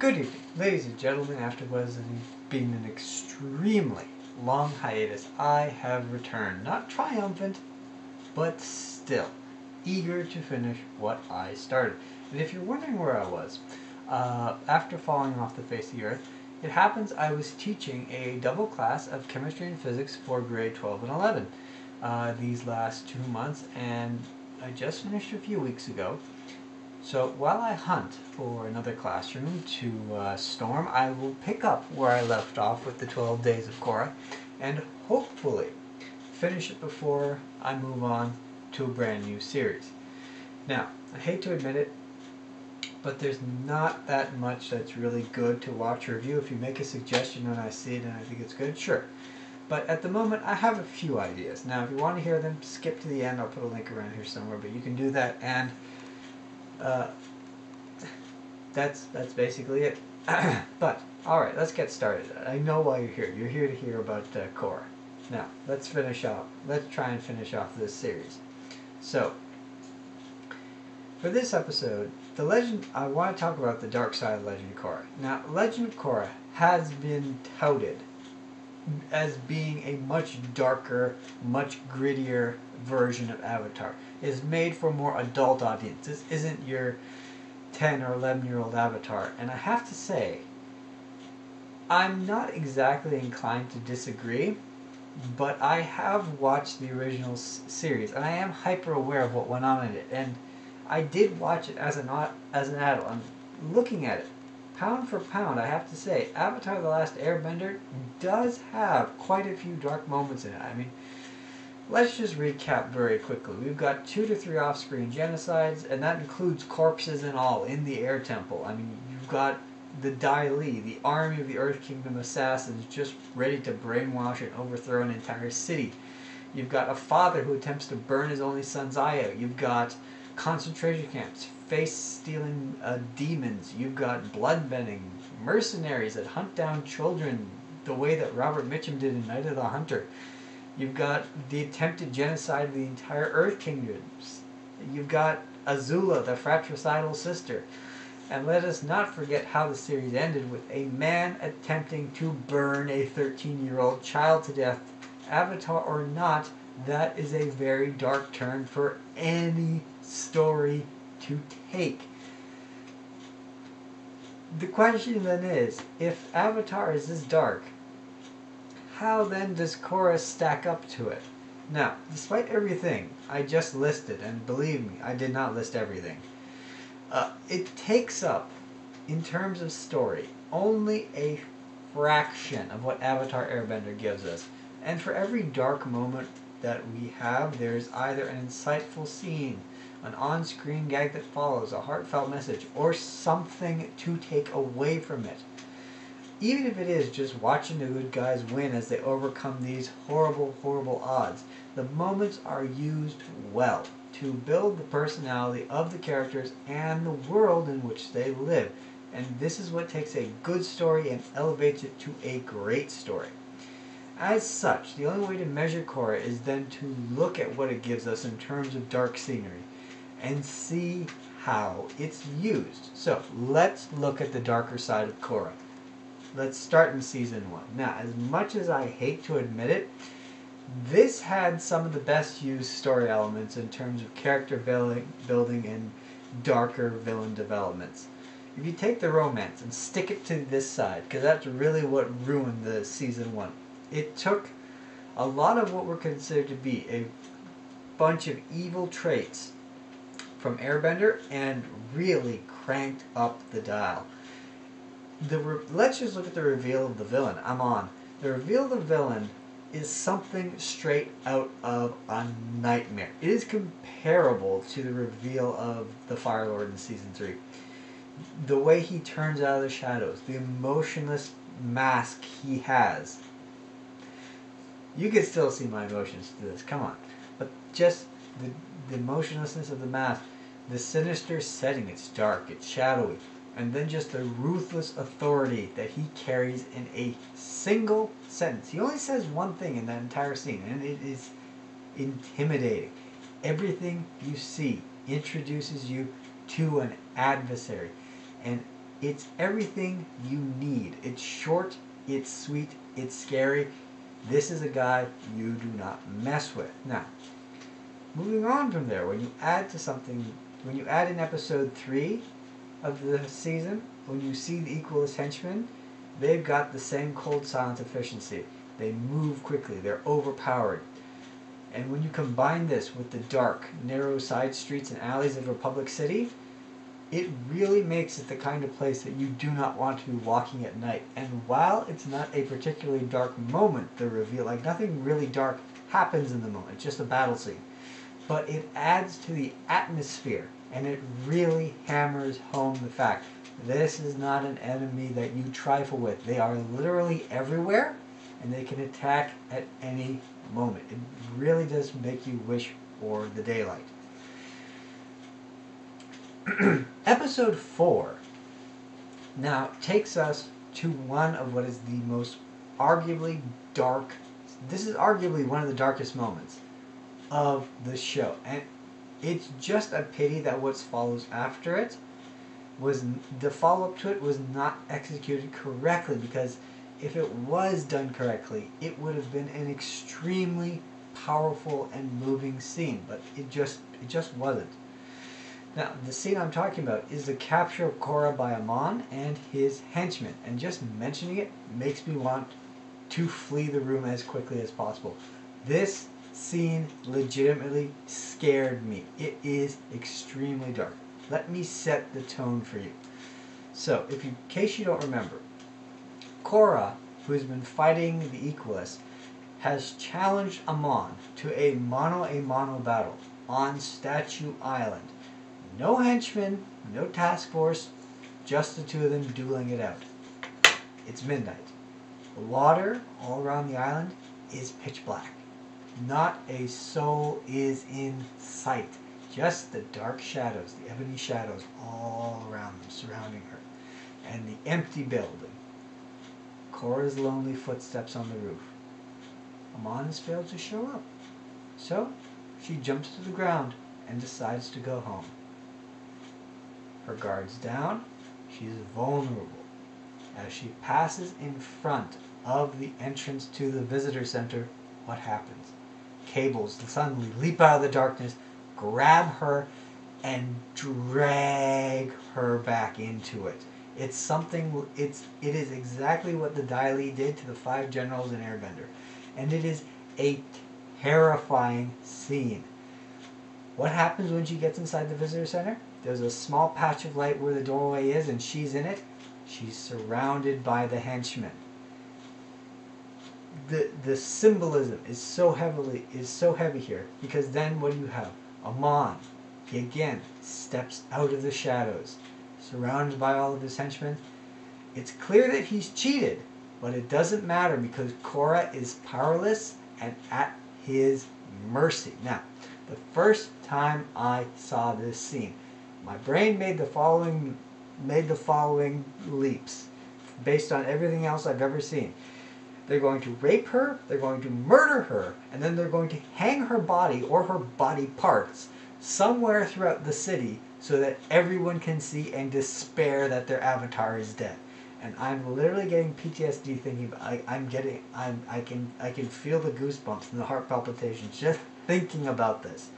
Good evening, ladies and gentlemen. After what has been an extremely long hiatus, I have returned. Not triumphant, but still eager to finish what I started. And if you're wondering where I was, after falling off the face of the earth, it happens I was teaching a double class of chemistry and physics for grade 12 and 11 these last 2 months, and I just finished a few weeks ago. So while I hunt for another classroom to storm, I will pick up where I left off with the 12 Days of Korra and hopefully finish it before I move on to a brand new series. Now, I hate to admit it, but there's not that much that's really good to watch or review. If you make a suggestion and I see it and I think it's good, sure. But at the moment, I have a few ideas. Now, if you want to hear them, skip to the end. I'll put a link around here somewhere, but you can do that, and that's basically it. But alright, let's get started. I know why you're here. You're here to hear about Korra. Now, let's try and finish off this series. So, for this episode, I want to talk about the dark side of Legend of Korra. Now, Legend of Korra has been touted as being a much darker, much grittier version of Avatar. It is made for a more adult audience. This isn't your 10 or 11-year-old Avatar. And I have to say, I'm not exactly inclined to disagree, but I have watched the original series, and I am hyper aware of what went on in it. And I did watch it as an adult. I'm looking at it. Pound for pound, I have to say, Avatar The Last Airbender does have quite a few dark moments in it. I mean, let's just recap very quickly. We've got 2 to 3 off-screen genocides, and that includes corpses and all in the Air Temple. I mean, you've got the Dai Li, the army of the Earth Kingdom assassins, just ready to brainwash and overthrow an entire city. You've got a father who attempts to burn his only son's eye out. You've got concentration camps, face-stealing demons. You've got blood-bending mercenaries that hunt down children the way that Robert Mitchum did in Night of the Hunter. You've got the attempted genocide of the entire Earth Kingdoms. You've got Azula, the fratricidal sister. And let us not forget how the series ended with a man attempting to burn a 13-year-old child to death. Avatar or not, that is a very dark turn for any story to take. The question then is, if Avatar is this dark, how then does Korra stack up to it? Now, despite everything I just listed, and believe me, I did not list everything, it takes up, in terms of story, only a fraction of what Avatar Airbender gives us. And for every dark moment that we have, there's either an insightful scene, an on-screen gag that follows, a heartfelt message, or something to take away from it. Even if it is just watching the good guys win as they overcome these horrible, horrible odds, the moments are used well to build the personality of the characters and the world in which they live. And this is what takes a good story and elevates it to a great story. As such, the only way to measure Korra is then to look at what it gives us in terms of dark scenery and see how it's used. So, let's look at the darker side of Korra. Let's start in Season 1. Now, as much as I hate to admit it, this had some of the best used story elements in terms of character building and darker villain developments. If you take the romance and stick it to this side, because that's really what ruined the Season 1. It took a lot of what were considered to be a bunch of evil traits from Airbender and really cranked up the dial. Let's just look at the reveal of the villain. I'm on. The reveal of the villain is something straight out of a nightmare. It is comparable to the reveal of the Fire Lord in Season 3. The way he turns out of the shadows, the emotionless mask he has. You can still see my emotions to this, come on. But just the emotionlessness of the mask, the sinister setting, it's dark, it's shadowy, and then just the ruthless authority that he carries in a single sentence. He only says one thing in that entire scene, and it is intimidating. Everything you see introduces you to an adversary. And It's everything you need. It's short, it's sweet, it's scary. This is a guy you do not mess with. Now, moving on from there, when you add in episode 3 of the season, when you see the Equalist henchmen, they've got the same cold silent efficiency. They move quickly, they're overpowered. And when you combine this with the dark, narrow side streets and alleys of Republic City, it really makes it the kind of place that you do not want to be walking at night. And while it's not a particularly dark moment, the reveal, like nothing really dark happens in the moment, it's just a battle scene. But it adds to the atmosphere, and it really hammers home the fact this is not an enemy that you trifle with. They are literally everywhere, and they can attack at any moment. It really does make you wish for the daylight. Episode 4 now takes us to one of what is the most arguably dark, this is arguably one of the darkest moments of the show. And it's just a pity that what follows after it was, the follow-up to it was not executed correctly, because if it was done correctly, it would have been an extremely powerful and moving scene, but it just wasn't. Now, the scene I'm talking about is the capture of Korra by Amon and his henchmen, and just mentioning it makes me want to flee the room as quickly as possible. This scene legitimately scared me. It is extremely dark. Let me set the tone for you. So, in case you don't remember, Korra, who has been fighting the Equalists, has challenged Amon to a mano-a-mano battle on Statue Island. No henchmen, no task force, just the two of them dueling it out. It's midnight. The water all around the island is pitch black. Not a soul is in sight. Just the dark shadows, the ebony shadows all around them, surrounding her. And the empty building. Korra's lonely footsteps on the roof. Amon has failed to show up. So, she jumps to the ground and decides to go home. Her guard's down, she's vulnerable. As she passes in front of the entrance to the visitor center, what happens? Cables suddenly leap out of the darkness, grab her, and drag her back into it. It is exactly what the Dai Li did to the 5 generals in Airbender. And it is a terrifying scene. What happens when she gets inside the visitor center? There's a small patch of light where the doorway is, and she's in it. She's surrounded by the henchmen. The symbolism is so heavy here, because then what do you have? Amon, he again steps out of the shadows, surrounded by all of his henchmen. It's clear that he's cheated, but it doesn't matter because Korra is powerless and at his mercy. Now, the first time I saw this scene, my brain made the following leaps based on everything else I've ever seen. They're going to rape her, they're going to murder her, and then they're going to hang her body or her body parts somewhere throughout the city so that everyone can see and despair that their avatar is dead. And I'm literally getting PTSD thinking. I can feel the goosebumps and the heart palpitations just thinking about this.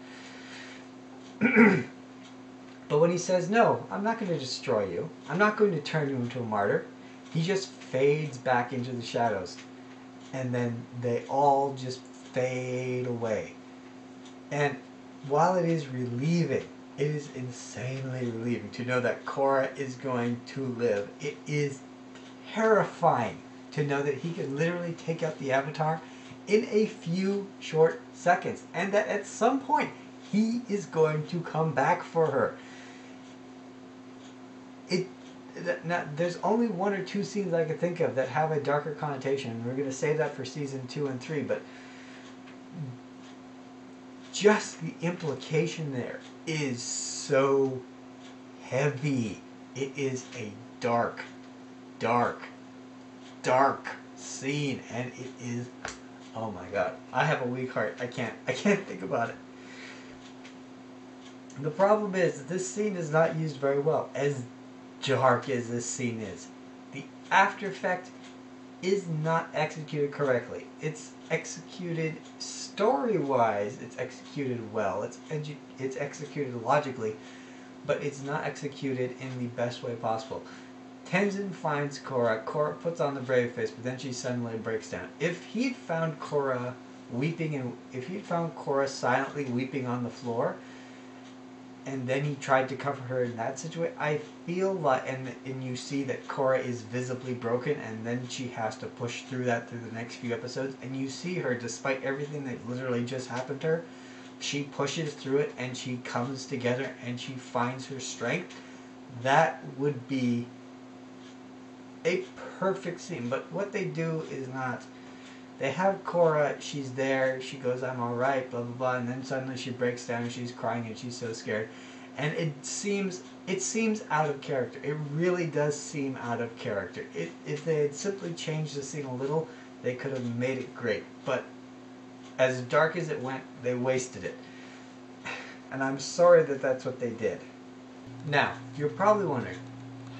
But when he says, no, I'm not going to destroy you. I'm not going to turn you into a martyr. He just fades back into the shadows. And then they all just fade away. And while it is relieving, it is insanely relieving to know that Korra is going to live. It is terrifying to know that he can literally take out the Avatar in a few short seconds. And that at some point, he is going to come back for her. Now, there's only 1 or 2 scenes I could think of that have a darker connotation. And we're going to save that for season 2 and 3. But just the implication there is so heavy. It is a dark, dark, dark scene. And it is, oh my god. I have a weak heart. I can't think about it. The problem is that this scene is not used very well. As dark as this scene is, the after effect is not executed correctly. It's executed story-wise, it's executed well, it's executed logically, but it's not executed in the best way possible. Tenzin finds Korra. Korra puts on the brave face, but then she suddenly breaks down. If he'd found Korra weeping, and if he'd found Korra silently weeping on the floor, and then he tried to comfort her in that situation, I feel like, and you see that Korra is visibly broken, and then she has to push through that through the next few episodes, and you see her, despite everything that literally just happened to her, she pushes through it, and she comes together, and she finds her strength. That would be a perfect scene. But what they do is not. They have Korra, she's there, she goes, I'm alright, blah blah blah, and then suddenly she breaks down and she's crying and she's so scared. And it seems out of character. It really does seem out of character. If they had simply changed the scene a little, they could have made it great. But as dark as it went, they wasted it. And I'm sorry that that's what they did. Now, you're probably wondering,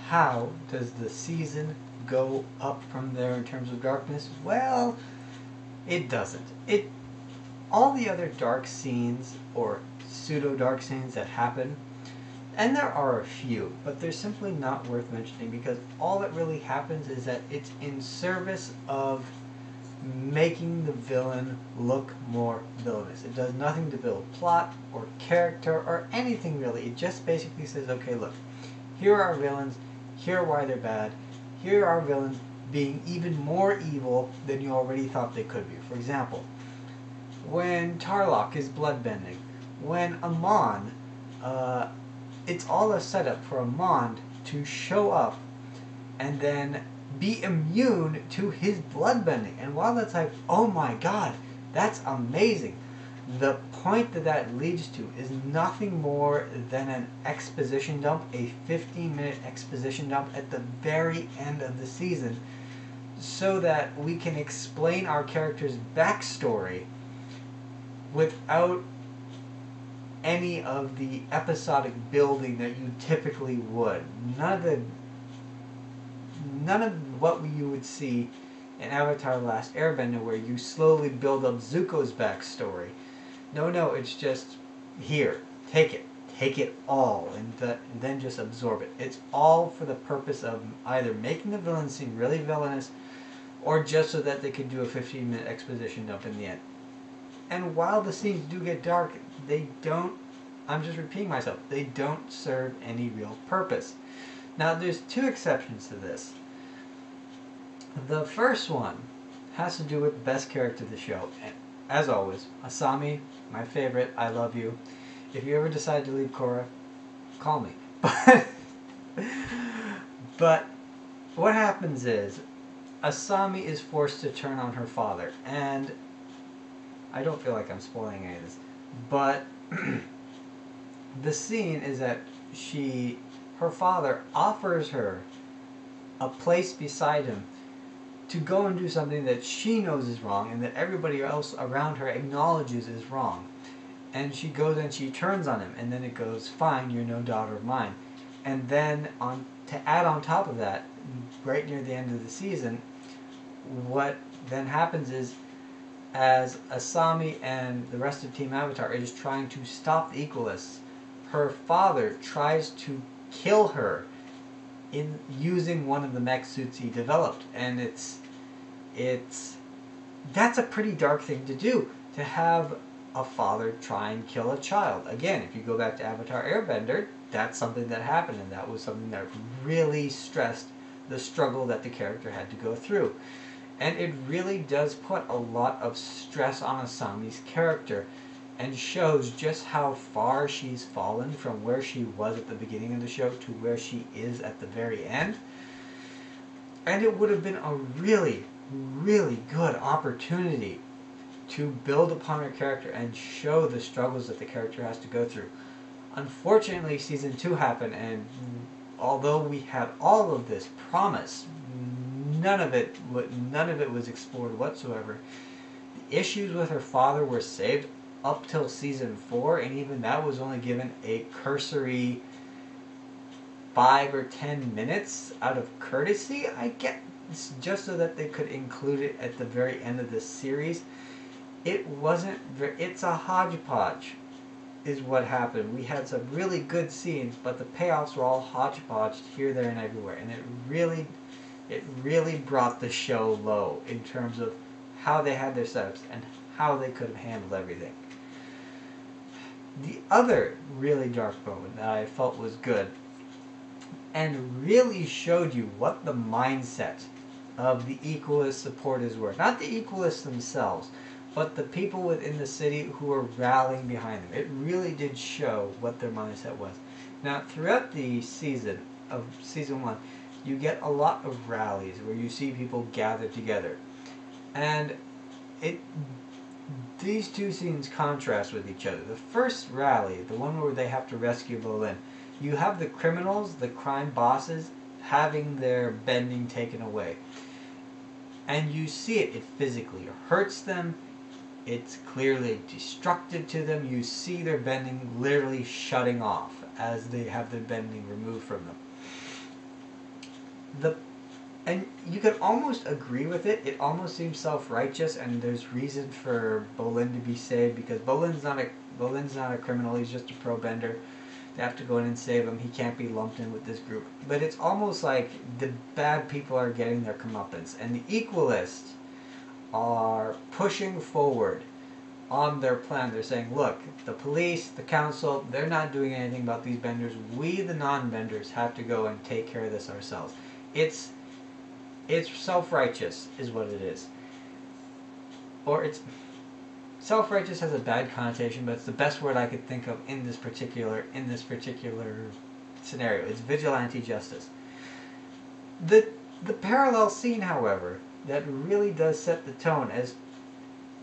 how does the season go up from there in terms of darkness? Well, it doesn't. All the other dark scenes or pseudo-dark scenes that happen, and there are a few, but they're simply not worth mentioning because all that really happens is that it's in service of making the villain look more villainous. It does nothing to build plot or character or anything really. It just basically says, okay, look, here are villains, here are why they're bad, here are villains being even more evil than you already thought they could be. For example, when Tarlok is bloodbending, when Amon, it's all a setup for Amon to show up and then be immune to his bloodbending. And while that's like, oh my god, that's amazing, the point that that leads to is nothing more than an exposition dump, a 15-minute exposition dump at the very end of the season, so that we can explain our character's backstory without any of the episodic building that you typically would. None of what you would see in Avatar: The Last Airbender, where you slowly build up Zuko's backstory. No, it's just here. Take it all, and then just absorb it. It's all for the purpose of either making the villain seem really villainous, or just so that they could do a 15-minute exposition dump in the end. And while the scenes do get dark, they don't, I'm just repeating myself, they don't serve any real purpose. Now, there's two exceptions to this. The first one has to do with the best character of the show. And as always, Asami, my favorite, I love you. If you ever decide to leave Korra, call me. But what happens is, Asami is forced to turn on her father. And I don't feel like I'm spoiling any of this, but the scene is that her father offers her a place beside him to go and do something that she knows is wrong and that everybody else around her acknowledges is wrong. And she goes and she turns on him, and then it goes, fine, you're no daughter of mine. And then to add on top of that, right near the end of the season, what then happens is, as Asami and the rest of Team Avatar is trying to stop the Equalists, her father tries to kill her in using one of the mech suits he developed. And that's a pretty dark thing to do, to have a father try and kill a child. Again, if you go back to Avatar Airbender, that's something that happened, and that was something that really stressed the struggle that the character had to go through. And it really does put a lot of stress on Asami's character and shows just how far she's fallen from where she was at the beginning of the show to where she is at the very end. And it would have been a really, really good opportunity to build upon her character and show the struggles that the character has to go through. Unfortunately, Season 2 happened, and although we had all of this promise, none of it was explored whatsoever. The issues with her father were saved up till Season 4, and even that was only given a cursory 5 or 10 minutes out of courtesy, I guess, just so that they could include it at the very end of the series. It wasn't it's a hodgepodge is what happened. We had some really good scenes, but the payoffs were all hodgepodged here, there, and everywhere, and it really brought the show low in terms of how they had their setups and how they could have handled everything. The other really dark moment that I felt was good and really showed you what the mindset of the Equalist supporters were. Not the Equalists themselves, but the people within the city who were rallying behind them. It really did show what their mindset was. Now, throughout the season of Season 1, you get a lot of rallies where you see people gather together. And these two scenes contrast with each other. The first rally, the one where they have to rescue Bolin, you have the criminals, the crime bosses, having their bending taken away. And you see it physically hurts them. It's clearly destructive to them. You see their bending literally shutting off as they have their bending removed from them. And you could almost agree with it. It almost seems self-righteous, and there's reason for Bolin to be saved because Bolin's not a criminal. He's just a pro-bender. They have to go in and save him. He can't be lumped in with this group. But it's almost like the bad people are getting their comeuppance, and the Equalists are pushing forward on their plan. They're saying, look, the police, the council, they're not doing anything about these benders. We, the non-benders, have to go and take care of this ourselves. It's self-righteous is what it is. Or it's... Self-righteous has a bad connotation, but it's the best word I could think of in this particular scenario. It's vigilante justice. The parallel scene, however, that really does set the tone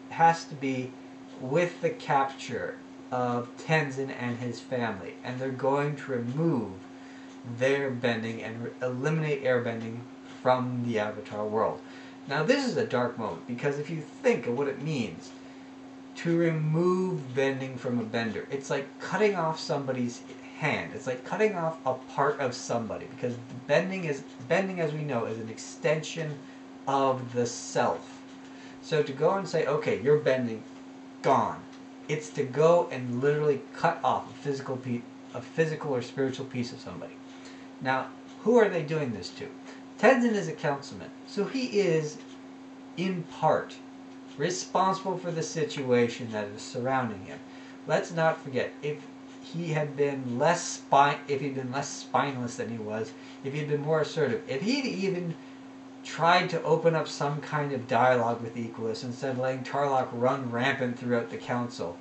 has to be with the capture of Tenzin and his family, and they're going to remove their bending and eliminate airbending from the Avatar world. Now this is a dark moment, because if you think of what it means to remove bending from a bender, it's like cutting off somebody's hand. It's like cutting off a part of somebody, because bending, as we know, is an extension of the self. So to go and say, okay, you're bending, gone. It's to go and literally cut off a physical or spiritual piece of somebody. Now, who are they doing this to? Tenzin is a councilman, so he is, in part, responsible for the situation that is surrounding him. Let's not forget, if he had been less spineless than he was, if he'd been more assertive, if he'd even tried to open up some kind of dialogue with the Equalists instead of letting Tarlok run rampant throughout the council,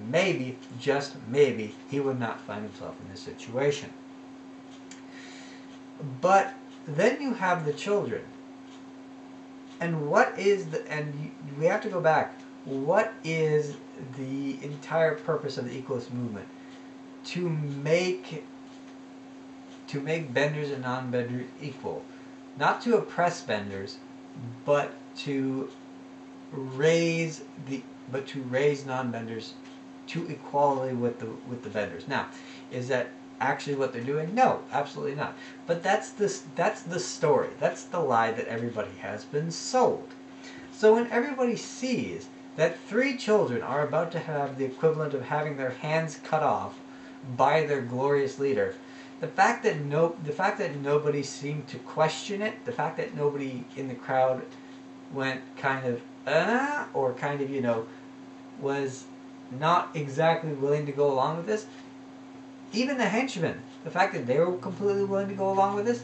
maybe, just maybe, he would not find himself in this situation. But then you have the children. And we have to go back. What is the entire purpose of the Equalist movement? To make benders and non-benders equal. Not to oppress benders, but to raise non-benders to equality with the benders. Now, is that actually what they're doing? No, absolutely not. But that's the story. That's the lie that everybody has been sold. So when everybody sees that 3 children are about to have the equivalent of having their hands cut off by their glorious leader, the fact that nobody seemed to question it, the fact that nobody in the crowd went kind of or kind of, was not exactly willing to go along with this. Even the henchmen, the fact that they were completely willing to go along with this,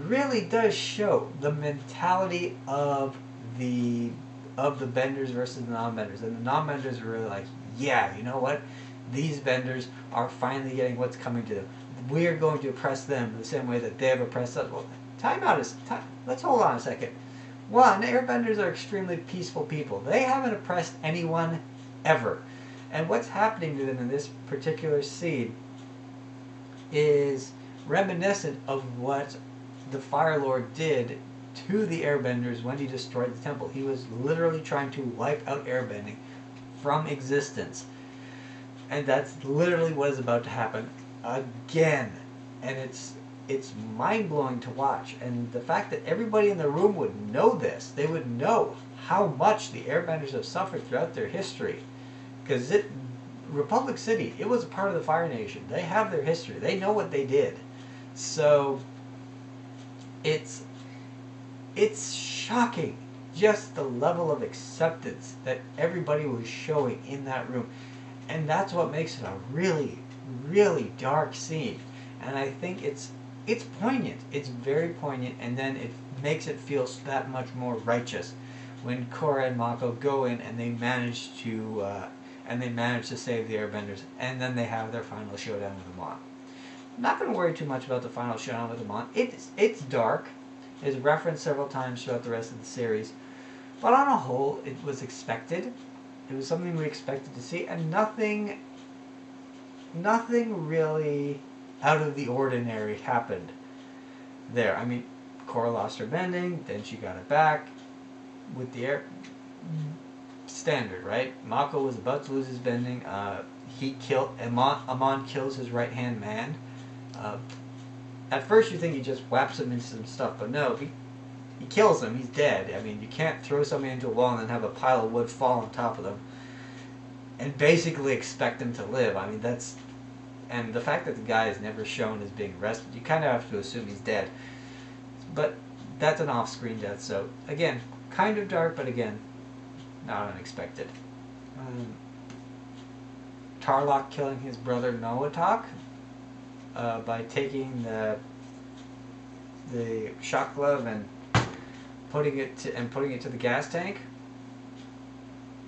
really does show the mentality of the benders versus the non-benders. And the non-benders are really like, yeah, you know what? These benders are finally getting what's coming to them. We are going to oppress them the same way that they have oppressed us. Well, let's hold on a second. One, airbenders are extremely peaceful people. They haven't oppressed anyone ever. And what's happening to them in this particular scene is reminiscent of what the Fire Lord did to the airbenders when he destroyed the temple. He was literally trying to wipe out airbending from existence. And that's literally what is about to happen again. and it's mind-blowing to watch. And the fact that everybody in the room would know this, they would know how much the airbenders have suffered throughout their history, because Republic City, it was a part of the Fire Nation. They have their history. They know what they did. So it's shocking just the level of acceptance that everybody was showing in that room. And that's what makes it a really, really dark scene. And I think it's poignant. It's very poignant, and then it makes it feel that much more righteous when Korra and Mako go in and they manage to save the airbenders, and then they have their final showdown with Amon. I'm not going to worry too much about the final showdown with Amon. It's dark. It's referenced several times throughout the rest of the series, but on a whole, it was expected. It was something we expected to see, and nothing really out of the ordinary happened there. I mean, Korra lost her bending, then she got it back with the air. Standard, right? Mako was about to lose his bending. He killed Amon kills his right hand man. At first, you think he just whaps him into some stuff, but no, he kills him. He's dead. I mean, you can't throw somebody into a wall and then have a pile of wood fall on top of them and basically expect him to live. I mean, that's, and the fact that the guy is never shown as being arrested, you kind of have to assume he's dead. But that's an off-screen death. So again, kind of dark, but again, not unexpected. Tarlok killing his brother Noatak by taking the shock glove and putting it to the gas tank.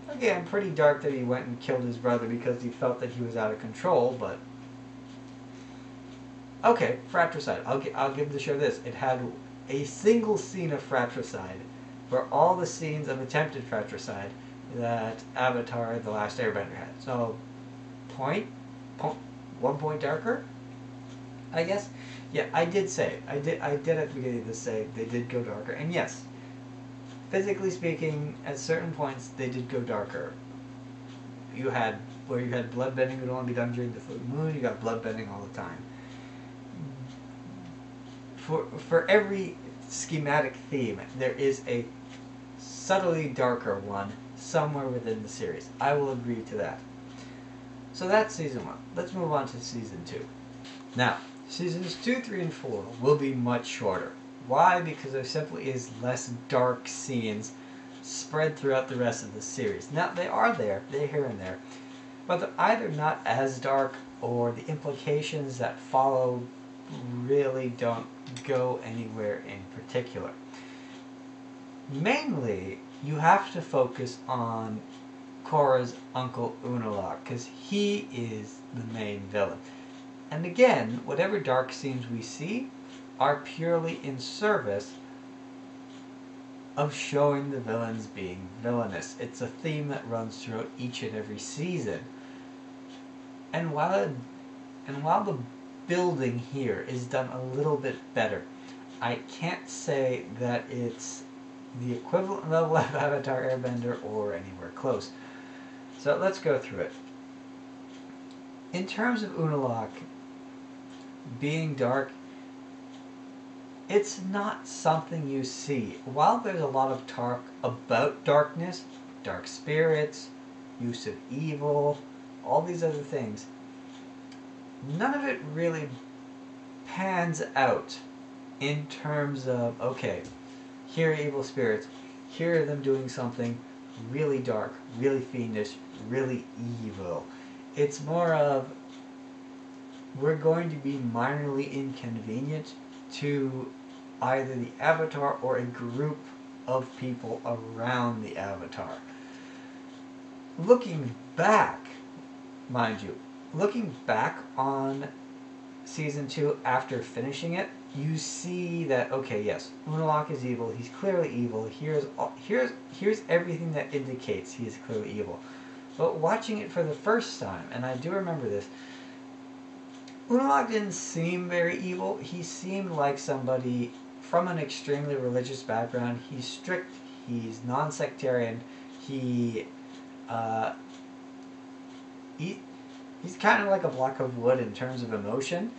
Again, pretty dark that he went and killed his brother because he felt that he was out of control. But okay, fratricide. I'll give the show this. It had a single scene of fratricide for all the scenes of attempted fratricide that Avatar: The Last Airbender had. So, 1 point darker, I guess. Yeah, I did at the beginning of this say they did go darker, and yes, physically speaking, at certain points they did go darker. You had bloodbending would only be done during the full moon. You got bloodbending all the time. For every schematic theme, there is a subtly darker one somewhere within the series. I will agree to that. So that's season 1. Let's move on to season 2. Now, seasons 2, 3, and 4 will be much shorter. Why? Because there simply is less dark scenes spread throughout the rest of the series. Now, they are there, they're here and there, but they're either not as dark or the implications that follow really don't go anywhere in particular. Mainly, you have to focus on Korra's uncle Unalaq, because he is the main villain. And again, whatever dark scenes we see are purely in service of showing the villains being villainous. It's a theme that runs throughout each and every season. And while the building here is done a little bit better, I can't say that it's the equivalent level of Avatar Airbender or anywhere close. So let's go through it. In terms of Unalaq being dark, it's not something you see. While there's a lot of talk about darkness, dark spirits, use of evil, all these other things, none of it really pans out in terms of, okay, here are evil spirits, here are them doing something really dark, really fiendish, really evil. It's more of, we're going to be minorly inconvenient to either the Avatar or a group of people around the Avatar. Looking back, mind you, looking back on season 2 after finishing it, you see that, okay, yes, Unalaq is evil. He's clearly evil. Here's everything that indicates he is clearly evil. But watching it for the first time, and I do remember this, Unalaq didn't seem very evil. He seemed like somebody from an extremely religious background. He's strict. He's non-sectarian. He's kind of like a block of wood in terms of emotion.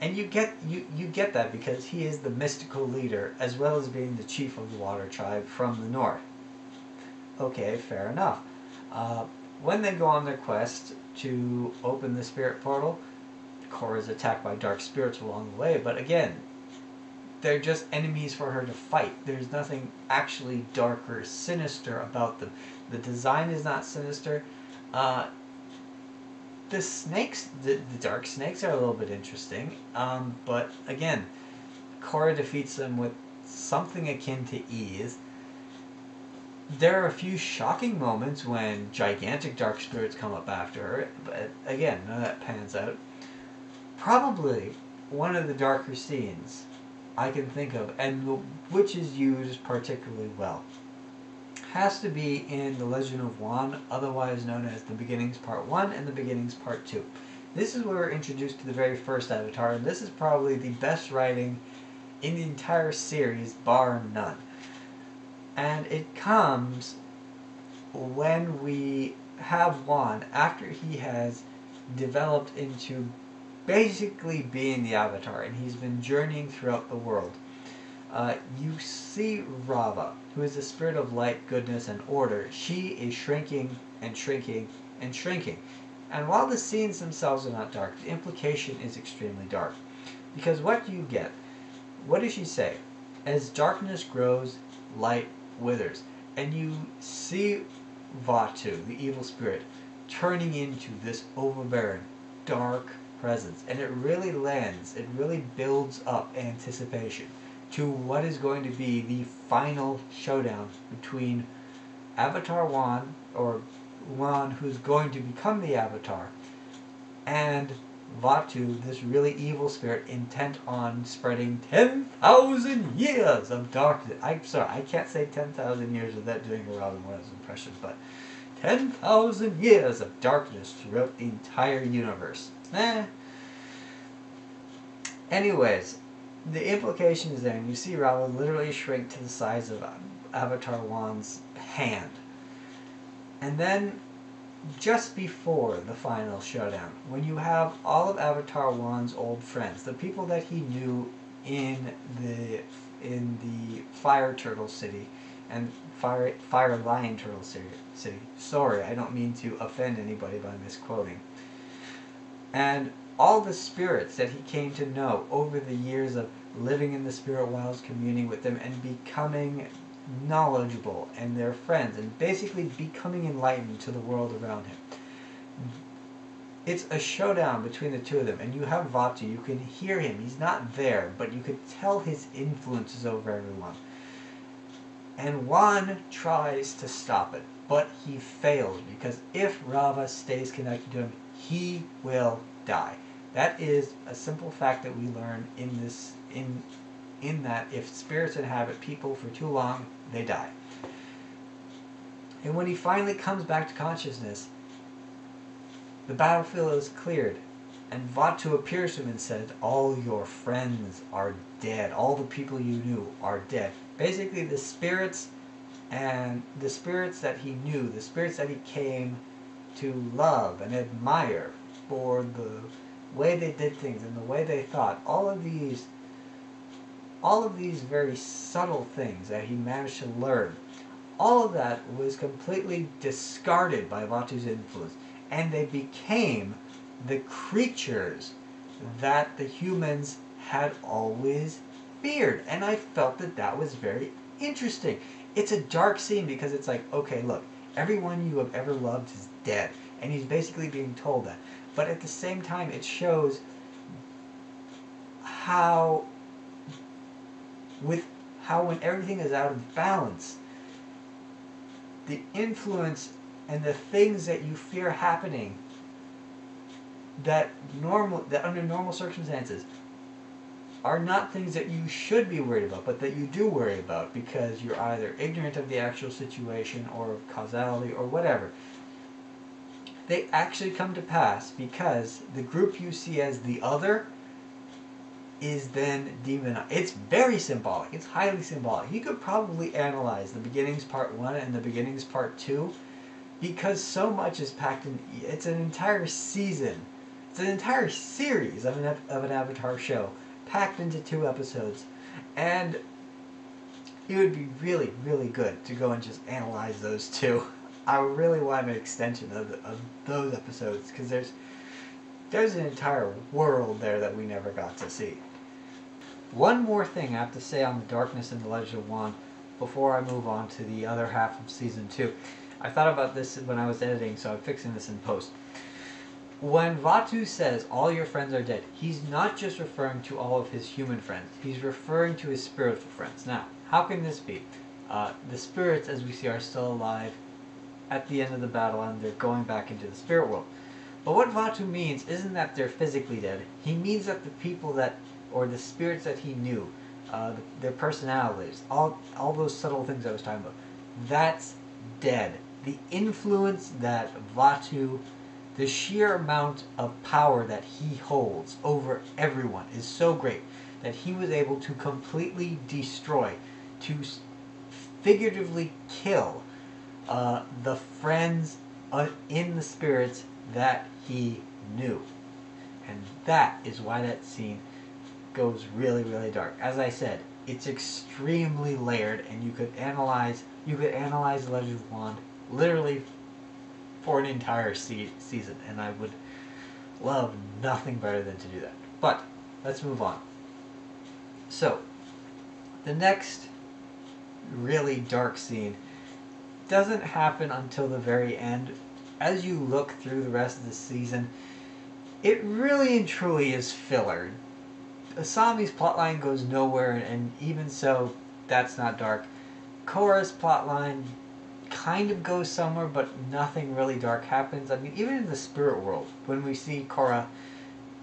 And you get that because he is the mystical leader as well as being the chief of the water tribe from the north. Okay, fair enough. When they go on their quest to open the spirit portal, Korra is attacked by dark spirits along the way, but again, they're just enemies for her to fight. There's nothing actually dark or sinister about them. The design is not sinister. The snakes, the dark snakes are a little bit interesting, but again, Korra defeats them with something akin to ease. There are a few shocking moments when gigantic dark spirits come up after her, but again, none of that pans out. Probably one of the darker scenes I can think of, and which is used particularly well, has to be in The Legend of Wan, otherwise known as The Beginnings Part 1 and The Beginnings Part 2. This is where we're introduced to the very first Avatar, and this is probably the best writing in the entire series, bar none. And it comes when we have Wan, after he has developed into basically being the Avatar, and he's been journeying throughout the world. You see Rava, who is the spirit of light, goodness, and order. She is shrinking and shrinking and shrinking. And while the scenes themselves are not dark, the implication is extremely dark. Because what do you get? What does she say? As darkness grows, light withers. And you see Vatu, the evil spirit, turning into this overbearing, dark presence. And it really lands, it really builds up anticipation to what is going to be the final showdown between Avatar Wan, or Wan who's going to become the Avatar, and Vatu, this really evil spirit intent on spreading 10,000 years of darkness. I'm sorry, I can't say 10,000 years without doing a Robin Williams impression, but 10,000 years of darkness throughout the entire universe. Anyways, the implication is there, and you see Rava literally shrink to the size of Avatar Wan's hand. And then, just before the final showdown, when you have all of Avatar Wan's old friends, the people that he knew in the Fire Turtle City and Fire Lion Turtle City. Sorry, I don't mean to offend anybody by misquoting. And all the spirits that he came to know over the years of living in the spirit wilds, communing with them, and becoming knowledgeable and their friends, and basically becoming enlightened to the world around him. It's a showdown between the two of them, and you have Vatu, you can hear him, he's not there, but you could tell his influence is over everyone. And Wan tries to stop it, but he fails, because if Rava stays connected to him, he will die. That is a simple fact that we learn in this, in that if spirits inhabit people for too long, they die. And when he finally comes back to consciousness, the battlefield is cleared, and Vatu appears to him and says, all your friends are dead. All the people you knew are dead. Basically, the spirits that he knew, the spirits that he came to love and admire for the way they did things and the way they thought, all of these very subtle things that he managed to learn, all of that was completely discarded by Vatu's influence, and they became the creatures that the humans had always feared. And I felt that that was very interesting. It's a dark scene because it's like, okay, look, everyone you have ever loved is dead, and he's basically being told that. But at the same time, it shows how when everything is out of balance, the influence and the things that you fear happening that under normal circumstances are not things that you should be worried about, but that you do worry about because you're either ignorant of the actual situation or of causality or whatever. They actually come to pass because the group you see as the other is then demonized. It's very symbolic. It's highly symbolic. You could probably analyze the Beginnings Part 1 and the Beginnings Part 2 because so much is packed in. It's an entire season It's an entire series of an Avatar show packed into 2 episodes, and it would be really, really good to go and just analyze those 2. I really want an extension of those episodes, because there's an entire world there that we never got to see. One more thing I have to say on the darkness in the Legend of Wand before I move on to the other half of Season 2. I thought about this when I was editing, so I'm fixing this in post. When Vaatu says, all your friends are dead, he's not just referring to all of his human friends. He's referring to his spiritual friends. Now, how can this be? The spirits, as we see, are still alive at the end of the battle, and they're going back into the spirit world. But what Vaatu means isn't that they're physically dead. He means that the people that, or the spirits that he knew, their personalities, all those subtle things I was talking about, that's dead. The influence that Vaatu, the sheer amount of power that he holds over everyone is so great that he was able to completely destroy, to figuratively kill the friends in the spirits that he knew. And that is why that scene goes really, really dark. As I said, it's extremely layered, and you could analyze The Legend of Wand literally for an entire season, and I would love nothing better than to do that. But let's move on. So, the next really dark scene doesn't happen until the very end. As you look through the rest of the season, it really and truly is filler. Asami's plotline goes nowhere, and even so, that's not dark. Korra's plotline kind of goes somewhere, but nothing really dark happens. I mean, even in the spirit world, when we see Korra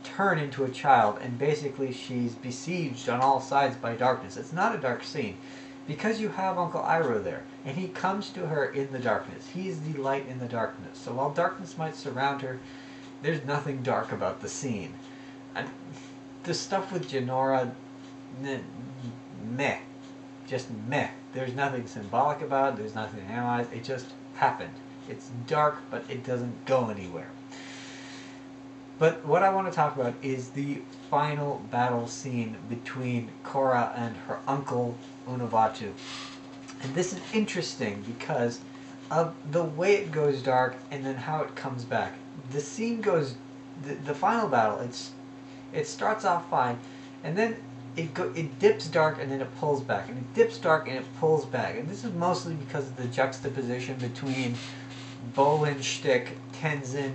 turn into a child, and basically she's besieged on all sides by darkness, it's not a dark scene, because you have Uncle Iroh there, and he comes to her in the darkness. He's the light in the darkness. So while darkness might surround her, there's nothing dark about the scene. And the stuff with Jinora, meh. Just meh. There's nothing symbolic about it, there's nothing to analyze, it just happened. It's dark, but it doesn't go anywhere. But what I want to talk about is the final battle scene between Korra and her uncle, Unavatu. And this is interesting because of the way it goes dark and then how it comes back. The scene goes, the final battle, it starts off fine, and then it dips dark and then it pulls back, and it dips dark and it pulls back. And this is mostly because of the juxtaposition between Bolin shtick, Tenzin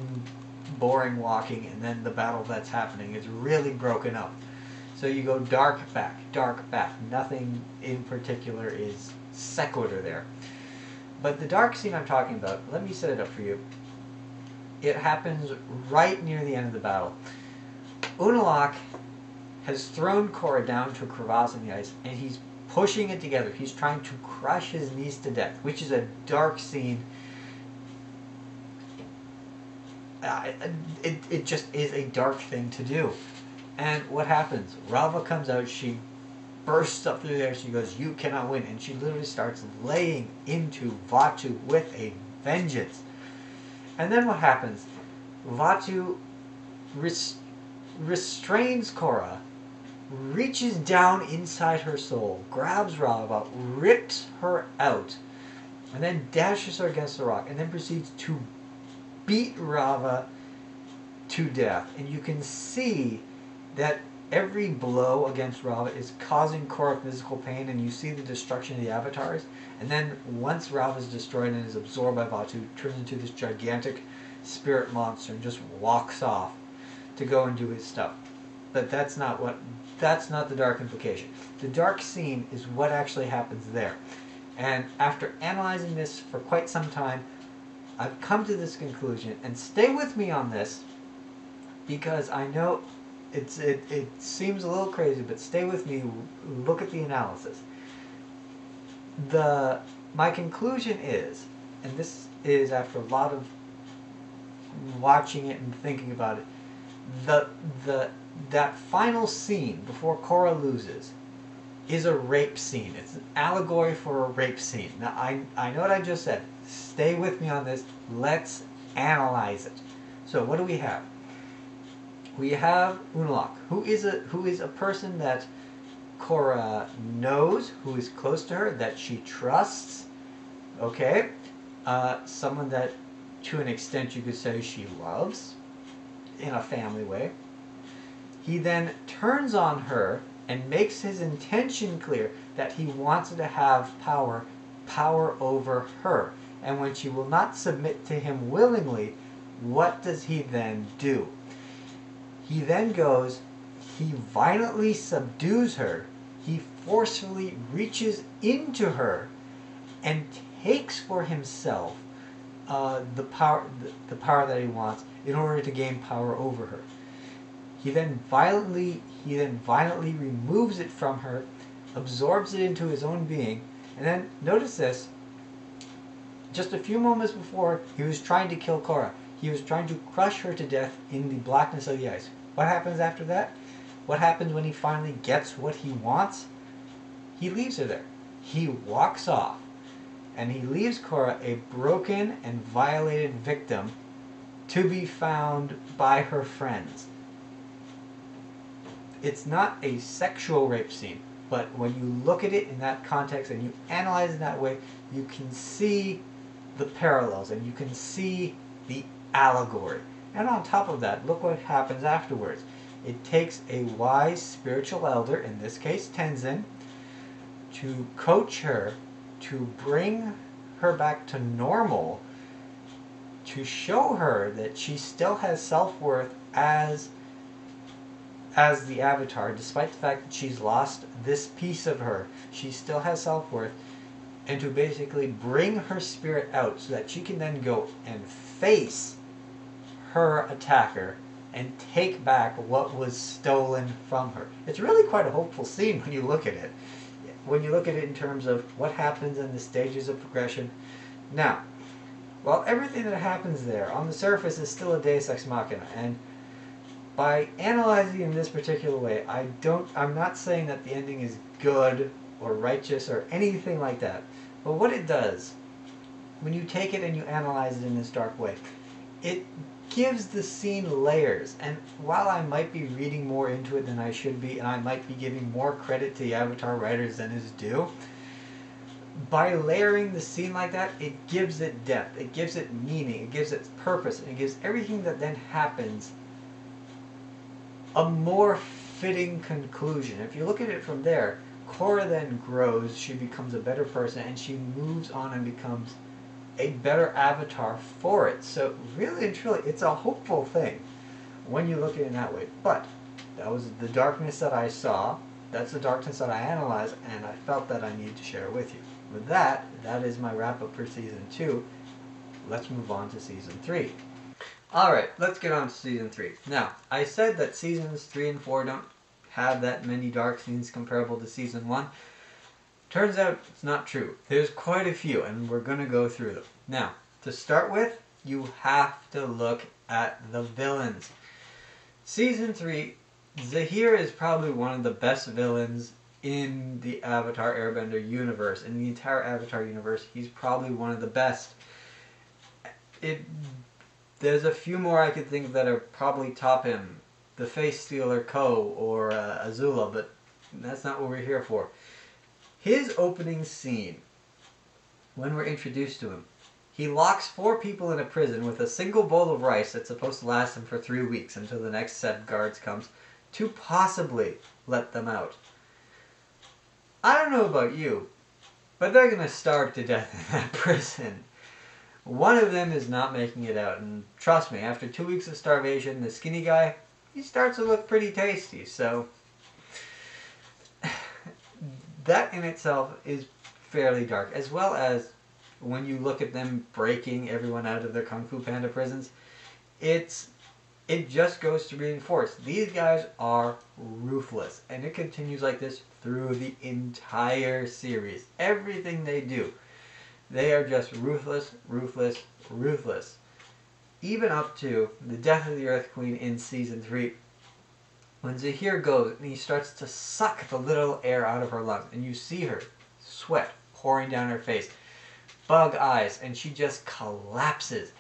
boring walking, and then the battle that's happening. It's really broken up. So you go dark back, nothing in particular is sequitur there. But the dark scene I'm talking about, let me set it up for you. It happens right near the end of the battle. LOK has thrown Korra down to a crevasse in the ice, and he's pushing it together. He's trying to crush his niece to death, which is a dark scene. It just is a dark thing to do. And what happens? Rava comes out, she bursts up through there, she goes, "You cannot win," and she literally starts laying into Vaatu with a vengeance. And then what happens? Vaatu restrains Korra, reaches down inside her soul, grabs Rava, rips her out, and then dashes her against the rock, and then proceeds to beat Rava to death. And you can see that every blow against Rava is causing Korra physical pain, and you see the destruction of the avatars. And then once Rava is destroyed and is absorbed by Vaatu, turns into this gigantic spirit monster and just walks off to go and do his stuff. But that's not the dark implication. The dark scene is what actually happens there. And after analyzing this for quite some time, I've come to this conclusion, and stay with me on this, because I know it seems a little crazy, but stay with me, look at the analysis. My conclusion is, and this is after a lot of watching it and thinking about it, that final scene before Korra loses is a rape scene. It's an allegory for a rape scene. Now, I know what I just said. Stay with me on this. Let's analyze it. So what do we have? we have Unalaq, who is a person that Korra knows, who is close to her, that she trusts. Okay, someone that, to an extent, you could say she loves, in a family way. He then turns on her and makes his intention clear that he wants to have power over her. And when she will not submit to him willingly, what does he then do? He then goes, he violently subdues her, he forcefully reaches into her and takes for himself the power that he wants in order to gain power over her. He then violently removes it from her, absorbs it into his own being, and then notice this. Just a few moments before, he was trying to kill Korra. He was trying to crush her to death in the blackness of the ice. What happens after that? What happens when he finally gets what he wants? He leaves her there. He walks off. And he leaves Korra a broken and violated victim to be found by her friends. It's not a sexual rape scene, but when you look at it in that context and you analyze it that way, you can see the parallels and you can see the allegory. And on top of that, look what happens afterwards. It takes a wise spiritual elder, in this case Tenzin, to coach her, to bring her back to normal, to show her that she still has self-worth as the Avatar, despite the fact that she's lost this piece of her. She still has self-worth, and to basically bring her spirit out so that she can then go and face her attacker and take back what was stolen from her. It's really quite a hopeful scene when you look at it. When you look at it in terms of what happens in the stages of progression. Now, while everything that happens there on the surface is still a Deus Ex Machina, and by analyzing in this particular way, I'm not saying that the ending is good or righteous or anything like that. But what it does, when you take it and you analyze it in this dark way, it gives the scene layers. And while I might be reading more into it than I should be, and I might be giving more credit to the Avatar writers than is due, by layering the scene like that, it gives it depth, it gives it meaning, it gives it purpose, and it gives everything that then happens a more fitting conclusion. If you look at it from there, Korra then grows, she becomes a better person, and she moves on and becomes a better avatar for it. So really and truly, it's a hopeful thing when you look at it in that way. But that was the darkness that I saw, that's the darkness that I analyzed, and I felt that I needed to share with you. With that, that is my wrap-up for Season 2. Let's move on to Season 3. Alright, let's get on to Season 3. Now, I said that Seasons 3 and 4 don't have that many dark scenes comparable to Season 1. Turns out it's not true. There's quite a few, and we're going to go through them. Now, to start with, you have to look at the villains. Season 3, Zahir is probably one of the best villains in the Avatar Airbender universe. In the entire Avatar universe, he's probably one of the best. There's a few more I could think that are probably top him. The Face Stealer Ko or Azula, but that's not what we're here for. His opening scene, when we're introduced to him, he locks 4 people in a prison with a single bowl of rice that's supposed to last them for 3 weeks until the next set of guards comes to possibly let them out. I don't know about you, but they're going to starve to death in that prison. One of them is not making it out, and trust me, after 2 weeks of starvation, the skinny guy, he starts to look pretty tasty, so that in itself is fairly dark, as well as when you look at them breaking everyone out of their Kung Fu Panda prisons, it just goes to reinforce. These guys are ruthless, and it continues like this through the entire series. Everything they do, they are just ruthless, ruthless, ruthless. Even up to the death of the Earth Queen in Season 3, when Zahir goes and he starts to suck the little air out of her lungs, and you see her sweat pouring down her face, bug eyes, and she just collapses.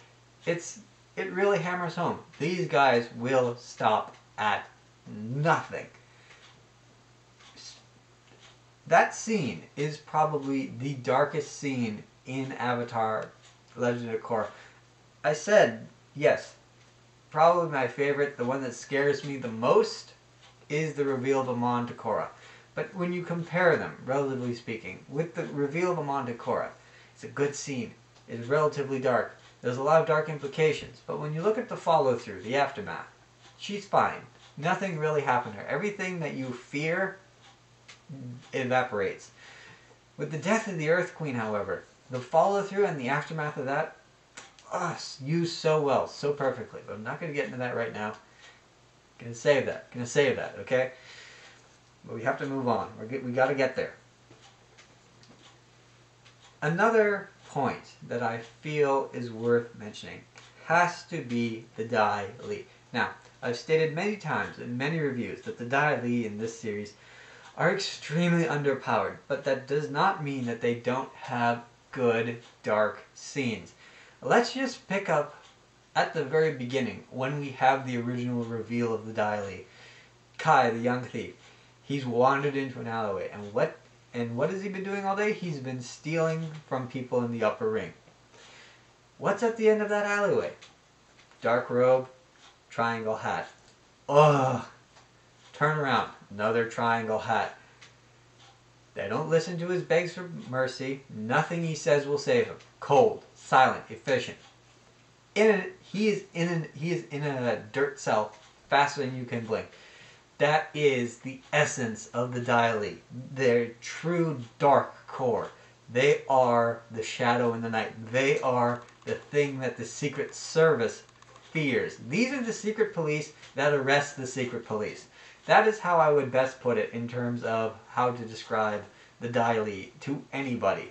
It really hammers home. These guys will stop at nothing. That scene is probably the darkest scene in Avatar Legend of Korra. I said, yes, probably my favorite, the one that scares me the most, is the reveal of Amon to Korra. But when you compare them, relatively speaking, with the reveal of Amon to Korra, it's a good scene. It's relatively dark. There's a lot of dark implications. But when you look at the follow-through, the aftermath, she's fine. Nothing really happened to her. Everything that you fear evaporates. With the death of the Earth Queen, however, the follow-through and the aftermath of that, used so well, so perfectly. But I'm not going to get into that right now. Gonna save that, okay? But we have to move on. We got to get there. Another point that I feel is worth mentioning has to be the Dai Li. Now, I've stated many times in many reviews that the Dai Li in this series are extremely underpowered, but that does not mean that they don't have good dark scenes. Let's just pick up at the very beginning when we have the original reveal of the Dai Li. Kai, the young thief, he's wandered into an alleyway, and what has he been doing all day? He's been stealing from people in the upper ring. What's at the end of that alleyway? Dark robe, triangle hat. Ugh! Turn around, another triangle hat. They don't listen to his begs for mercy. Nothing he says will save him. Cold, silent, efficient. He is in a dirt cell faster than you can blink. That is the essence of the Dai Li. Their true dark core. They are the shadow in the night. They are the thing that the Secret Service fears. These are the secret police that arrest the secret police. That is how I would best put it in terms of how to describe the Dai Li to anybody.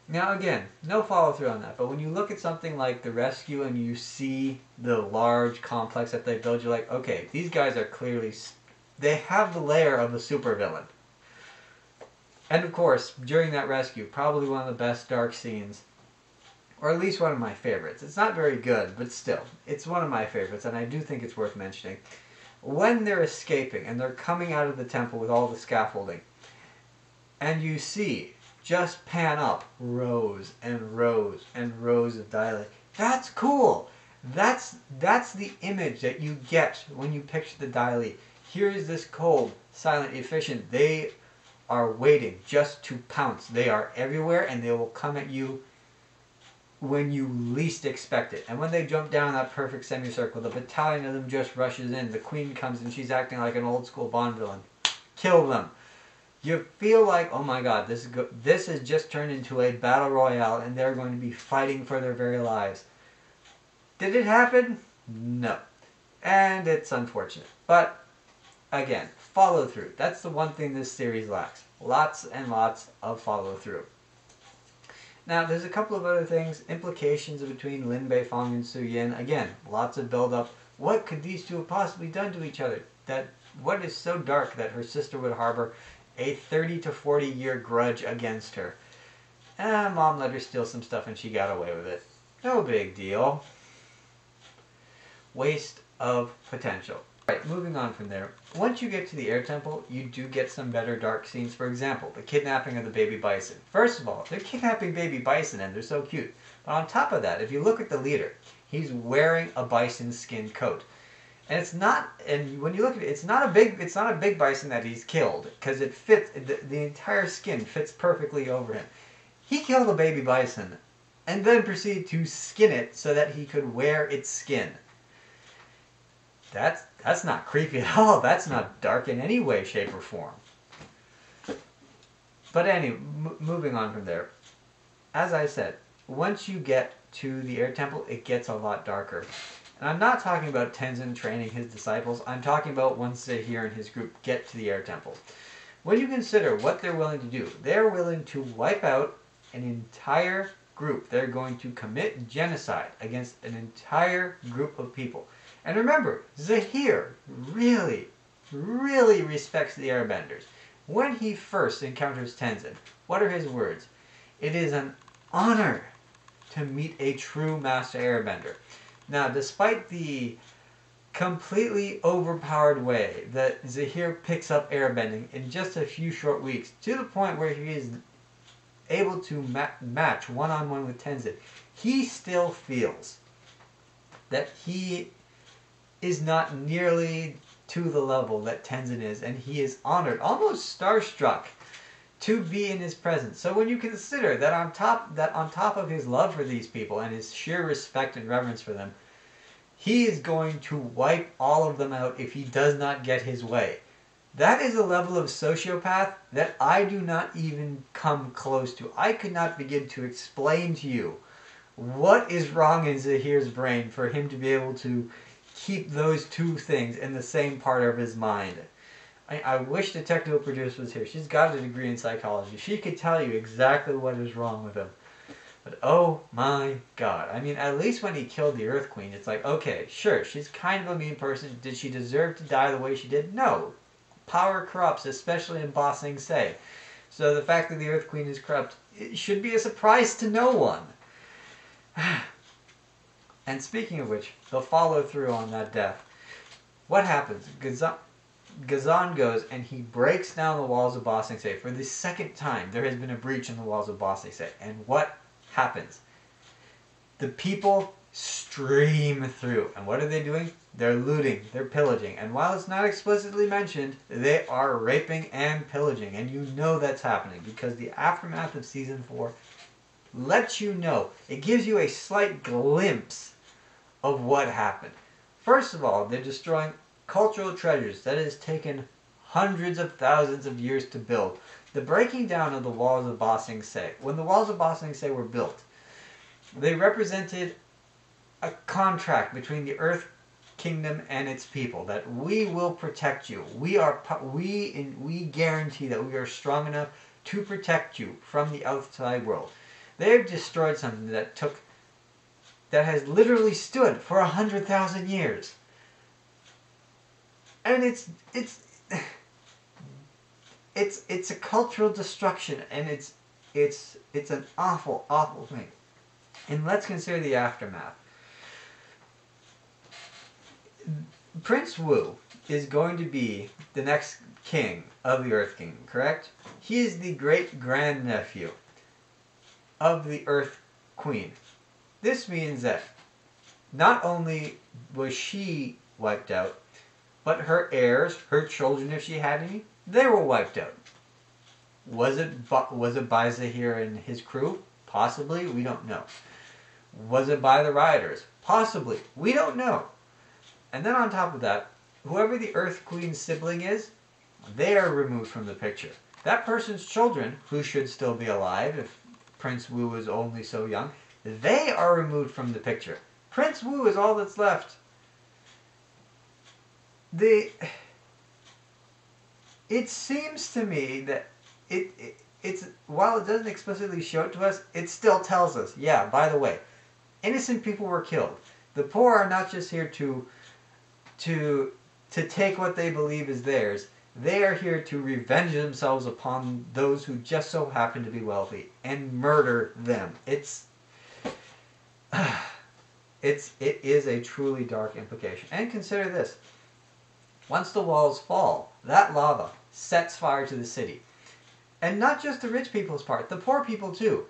Now again, no follow through on that, but when you look at something like The Rescue and you see the large complex that they build, you're like, okay, these guys are clearly, they have the layer of a supervillain. And of course, during that rescue, probably one of the best dark scenes, or at least one of my favorites. It's not very good, but still, it's one of my favorites, and I do think it's worth mentioning. When they're escaping and they're coming out of the temple with all the scaffolding, and you see, just pan up, rows and rows and rows of Dai Li. That's cool. That's the image that you get when you picture the Dai Li. Here is this cold, silent, efficient. They are waiting just to pounce. They are everywhere, and they will come at you when you least expect it. And when they jump down that perfect semicircle, the battalion of them just rushes in. The queen comes and she's acting like an old school Bond villain. Kill them. You feel like, oh my god, this has just turned into a battle royale and they're going to be fighting for their very lives. Did it happen? No. And it's unfortunate. But, again, follow through. That's the one thing this series lacks. Lots and lots of follow through. Now, there's a couple of other things. Implications between Lin Beifong and Su Yin. Again, lots of build-up. What could these two have possibly done to each other? What is so dark that her sister would harbor a 30 to 40 year grudge against her? Mom let her steal some stuff and she got away with it. No big deal. Waste of potential. Right, moving on from there. Once you get to the air temple, you do get some better dark scenes. For example, the kidnapping of the baby bison. First of all, they're kidnapping baby bison and they're so cute. But on top of that, if you look at the leader, he's wearing a bison skin coat. And it's not, and when you look at it, it's not a big bison that he's killed, because it fits, the entire skin fits perfectly over him. He killed a baby bison and then proceeded to skin it so that he could wear its skin. That's not creepy at all. That's not dark in any way, shape, or form. But anyway, moving on from there. As I said, once you get to the air temple, it gets a lot darker. And I'm not talking about Tenzin training his disciples. I'm talking about once Zahir and his group get to the air temple. When you consider what they're willing to do, they're willing to wipe out an entire group. They're going to commit genocide against an entire group of people. And remember, Zahir really, really respects the airbenders. When he first encounters Tenzin, what are his words? It is an honor to meet a true master airbender. Now, despite the completely overpowered way that Zahir picks up airbending in just a few short weeks, to the point where he is able to match one-on-one with Tenzin, he still feels that he is not nearly to the level that Tenzin is, and he is honored, almost starstruck, to be in his presence. So when you consider that on top of his love for these people and his sheer respect and reverence for them, he is going to wipe all of them out if he does not get his way. That is a level of sociopath that I do not even come close to. I could not begin to explain to you what is wrong in Zahir's brain for him to be able to keep those two things in the same part of his mind. I wish the technical producer was here. She's got a degree in psychology. She could tell you exactly what is wrong with him. But oh my god. I mean, at least when he killed the Earth Queen, it's like, okay, sure, she's kind of a mean person. Did she deserve to die the way she did? No. Power corrupts, especially in Ba Sing Se. So the fact that the Earth Queen is corrupt, it should be a surprise to no one. And speaking of which, the follow through on that death. What happens? Ghazan goes and he breaks down the walls of Ba Sing Se. For the second time, there has been a breach in the walls of Ba Sing Se. And what happens? The people stream through. And what are they doing? They're looting. They're pillaging. And while it's not explicitly mentioned, they are raping and pillaging. And you know that's happening because the aftermath of Season 4 lets you know. It gives you a slight glimpse of what happened. First of all, they're destroying cultural treasures that has taken hundreds of thousands of years to build. The breaking down of the walls of Ba Sing Se. When the walls of Ba Sing Se were built, they represented a contract between the Earth Kingdom and its people that we will protect you. We guarantee that we are strong enough to protect you from the outside world. They have destroyed something that has literally stood for 100,000 years. And it's a cultural destruction, and it's an awful, awful thing. And let's consider the aftermath. Prince Wu is going to be the next king of the Earth Kingdom, correct? He is the great-grandnephew of the Earth Queen. This means that not only was she wiped out, but her heirs, her children if she had any, they were wiped out. Was it by Zahir and his crew? Possibly, we don't know. Was it by the rioters? Possibly, we don't know. And then on top of that, whoever the Earth Queen's sibling is, they are removed from the picture. That person's children, who should still be alive if Prince Wu is only so young, they are removed from the picture. Prince Wu is all that's left. It seems to me that it's while it doesn't explicitly show it to us, it still tells us, yeah, by the way, innocent people were killed. The poor are not just here to take what they believe is theirs. They are here to revenge themselves upon those who just so happen to be wealthy and murder them. It is a truly dark implication. And consider this. Once the walls fall, that lava sets fire to the city. And not just the rich people's part, the poor people too.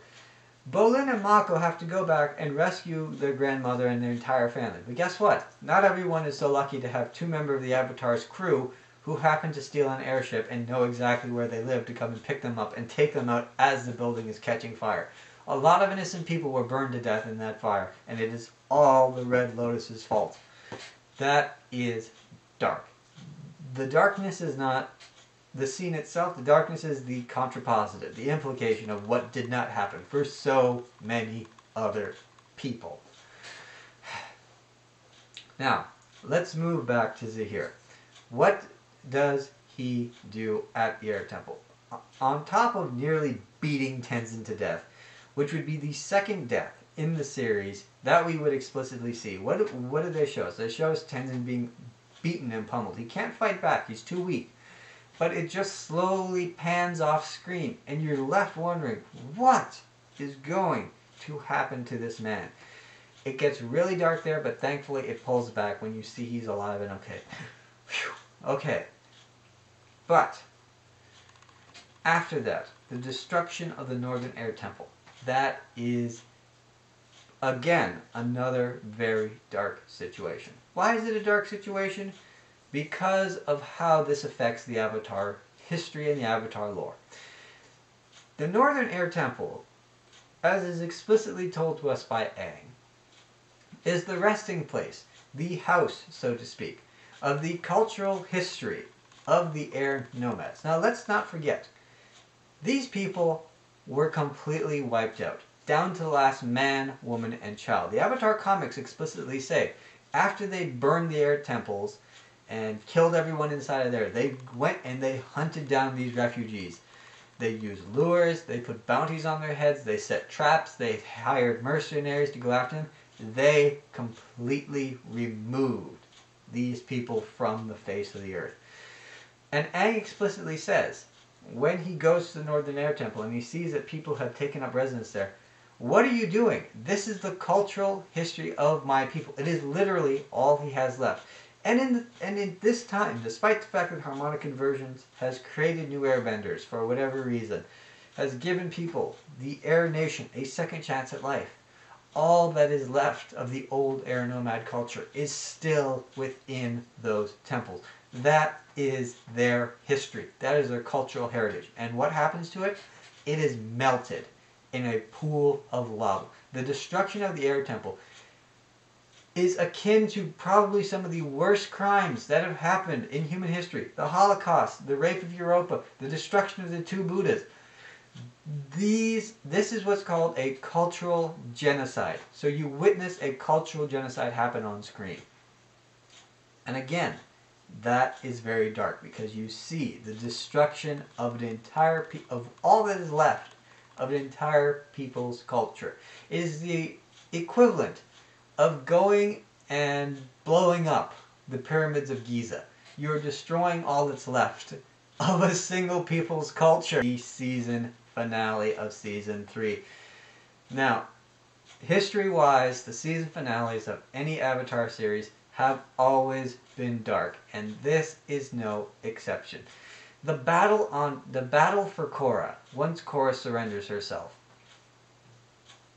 Bolin and Mako have to go back and rescue their grandmother and their entire family. But guess what? Not everyone is so lucky to have two members of the Avatar's crew who happen to steal an airship and know exactly where they live to come and pick them up and take them out as the building is catching fire. A lot of innocent people were burned to death in that fire, and it is all the Red Lotus's fault. That is dark. The darkness is not the scene itself. The darkness is the contrapositive, the implication of what did not happen for so many other people. Now, let's move back to Zahir. What does he do at the Air Temple? On top of nearly beating Tenzin to death, which would be the second death in the series that we would explicitly see. What do they show us? They show us Tenzin being beaten and pummeled. He can't fight back. He's too weak. But it just slowly pans off screen, and you're left wondering, what is going to happen to this man? It gets really dark there, but thankfully it pulls back when you see he's alive and okay. Whew. Okay. But after that, the destruction of the Northern Air Temple. That is, again, another very dark situation. Why is it a dark situation? Because of how this affects the Avatar history and the Avatar lore. The Northern Air Temple, as is explicitly told to us by Aang, is the resting place, the house, so to speak, of the cultural history of the air nomads. Now let's not forget, these people were completely wiped out, down to the last man, woman, and child. The Avatar comics explicitly say, after they burned the air temples and killed everyone inside of there, they went and they hunted down these refugees. They used lures, they put bounties on their heads, they set traps, they hired mercenaries to go after them. They completely removed these people from the face of the earth. And Aang explicitly says, when he goes to the Northern Air Temple and he sees that people have taken up residence there, what are you doing? This is the cultural history of my people. It is literally all he has left. And in this time, despite the fact that harmonic conversions has created new airbenders for whatever reason, has given people, the Air Nation, a second chance at life, all that is left of the old air nomad culture is still within those temples. That is their history. That is their cultural heritage. And what happens to it? It is melted in a pool of lava. The destruction of the air temple is akin to probably some of the worst crimes that have happened in human history. The Holocaust, the rape of Europa, the destruction of the two Buddhas. This is what's called a cultural genocide. So you witness a cultural genocide happen on screen. And again, that is very dark because you see the destruction of an entire of all that is left of an entire people's culture. It is the equivalent of going and blowing up the pyramids of Giza. You're destroying all that's left of a single people's culture. The season finale of season 3. Now, history-wise, the season finales of any Avatar series have always been dark, and this is no exception. The battle for Korra, once Korra surrenders herself,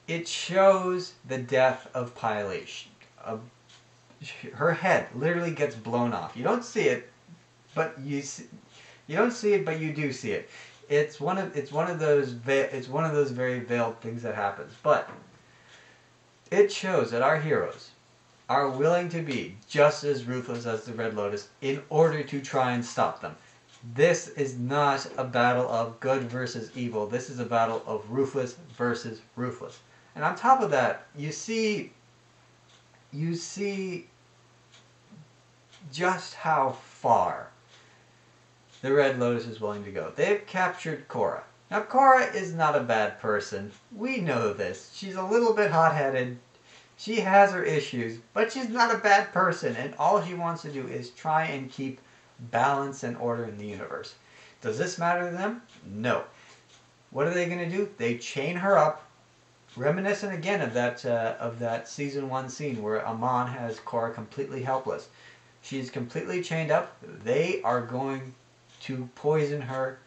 it shows the death of Paileish. Her head literally gets blown off. You don't see it, but you don't see it, but you do see it. It's one of those very veiled things that happens. But it shows that our heroes are willing to be just as ruthless as the Red Lotus in order to try and stop them. This is not a battle of good versus evil. This is a battle of ruthless versus ruthless. And on top of that, you see just how far the Red Lotus is willing to go. They've captured Korra. Now, Korra is not a bad person. We know this. She's a little bit hot-headed. She has her issues, but she's not a bad person, and all she wants to do is try and keep balance and order in the universe. Does this matter to them? No. What are they going to do? They chain her up, reminiscent again of that season 1 scene where Amon has Korra completely helpless. She's completely chained up. They are going to poison her,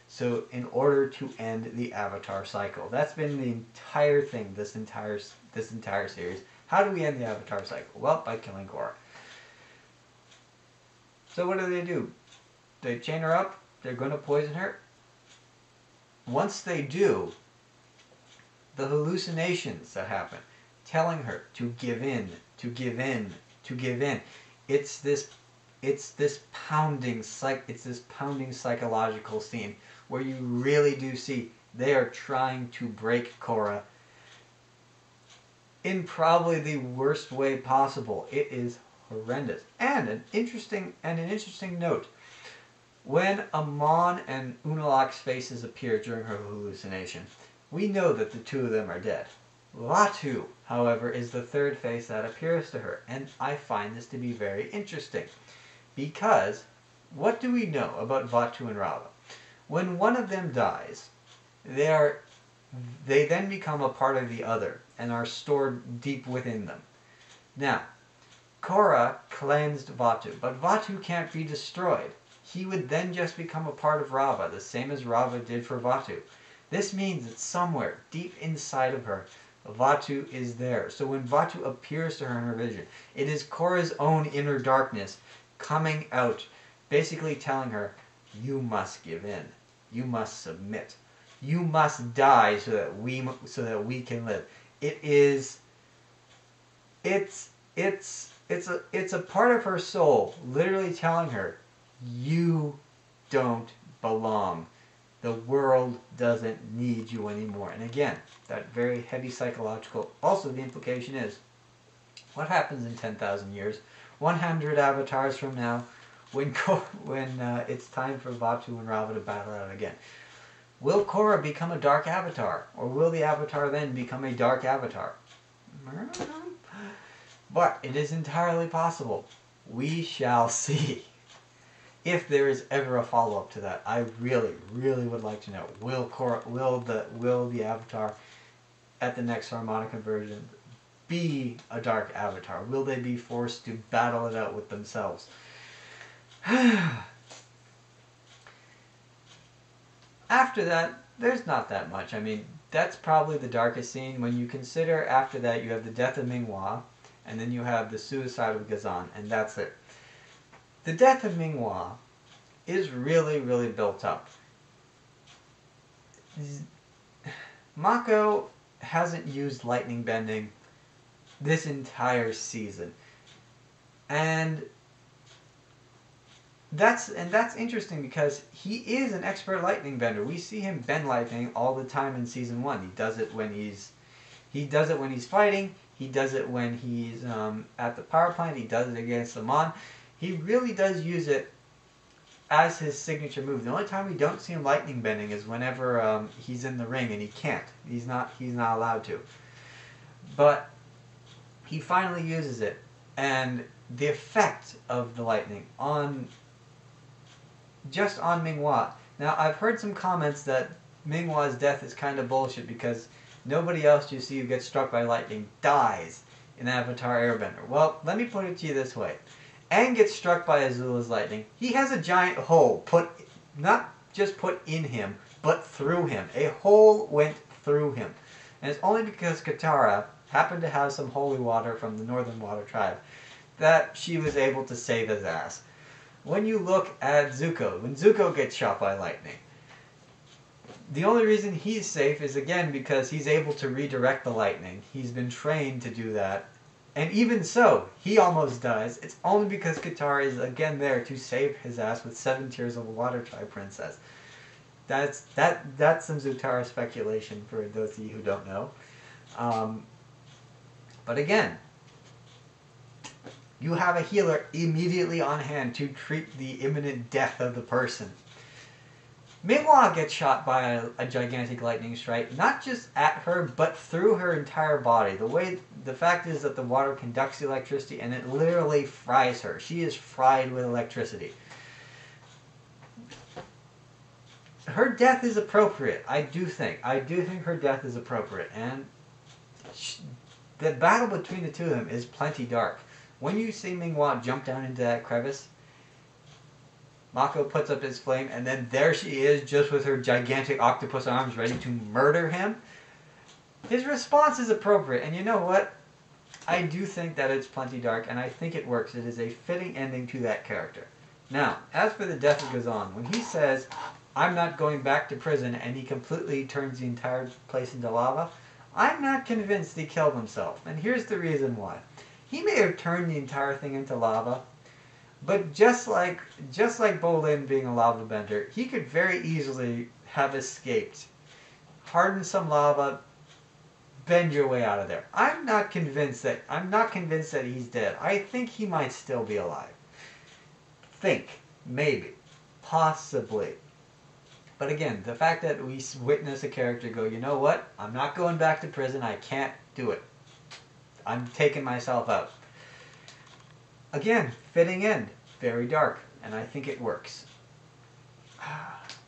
so in order to end the Avatar cycle. That's been the entire thing, this entire series. How do we end the Avatar cycle? Well, by killing Korra. So what do? They chain her up. They're going to poison her. Once they do, the hallucinations that happen, telling her to give in, to give in, to give in. It's this pounding psychological scene where you really do see they are trying to break Korra in probably the worst way possible. It is horrendous. And an interesting note. When Amon and Unalaq's faces appear during her hallucination, we know that the two of them are dead. Latu, however, is the third face that appears to her, and I find this to be very interesting. Because, what do we know about Vatu and Rava? When one of them dies, they are They then become a part of the other and are stored deep within them. Now, Korra cleansed Vatu, but Vatu can't be destroyed. He would then just become a part of Rava, the same as Rava did for Vatu. This means that somewhere deep inside of her, Vatu is there. So when Vatu appears to her in her vision, it is Korra's own inner darkness coming out, basically telling her, you must give in. You must submit. You must die so that we can live. It's a part of her soul literally telling her, you don't belong. The world doesn't need you anymore. And again, that very heavy psychological, also the implication is, what happens in 10,000 years, 100 avatars from now, when it's time for Vatu and Rava to battle out again? Will Korra become a dark avatar? Or will the avatar then become a dark avatar? But it is entirely possible. We shall see. If there is ever a follow-up to that, I really, really would like to know. Will the avatar at the next harmonic conversion be a dark avatar? Will they be forced to battle it out with themselves? After that, there's not that much. I mean, that's probably the darkest scene. When you consider after that you have the death of Minghua, and then you have the suicide of Gazan, and that's it. The death of Minghua is really, really built up. Mako hasn't used lightning bending this entire season. And that's interesting because he is an expert lightning bender. We see him bend lightning all the time in season 1. He does it when he's fighting. He does it when he's at the power plant. He does it against Amon. He really does use it as his signature move. The only time we don't see him lightning bending is whenever he's in the ring and he can't. He's not allowed to. But he finally uses it, and the effect of the lightning on Minghua. Now, I've heard some comments that Minghua's death is kind of bullshit because nobody else you see who gets struck by lightning dies in Avatar Airbender. Well, let me put it to you this way. Aang gets struck by Azula's lightning. He has a giant hole not just put in him, but through him. A hole went through him. And it's only because Katara happened to have some holy water from the Northern Water Tribe that she was able to save his ass. When you look at Zuko, when Zuko gets shot by lightning, the only reason he's safe is, again, because he's able to redirect the lightning. He's been trained to do that. And even so, he almost dies. It's only because Katara is again there to save his ass with 7 tears of a Water Tribe princess. That's some Zutara speculation for those of you who don't know. But again, you have a healer immediately on hand to treat the imminent death of the person. Minghua gets shot by a gigantic lightning strike, not just at her, but through her entire body. The fact is that the water conducts electricity, and it literally fries her. She is fried with electricity. Her death is appropriate, I do think. I do think her death is appropriate, and the battle between the two of them is plenty dark. When you see Minghua jump down into that crevice, Mako puts up his flame, and then there she is, just with her gigantic octopus arms ready to murder him. His response is appropriate, and you know what? I do think that it's plenty dark, and I think it works. It is a fitting ending to that character. Now, as for the death of Gazan, when he says, I'm not going back to prison, and he completely turns the entire place into lava, I'm not convinced he killed himself, and here's the reason why. He may have turned the entire thing into lava, but just like Bolin being a lava bender, he could very easily have escaped. Harden some lava, bend your way out of there. I'm not convinced that he's dead. I think he might still be alive. Maybe, possibly. But again, the fact that we witness a character go, you know what? I'm not going back to prison. I can't do it. I'm taking myself out. Again, fitting end. Very dark. And I think it works.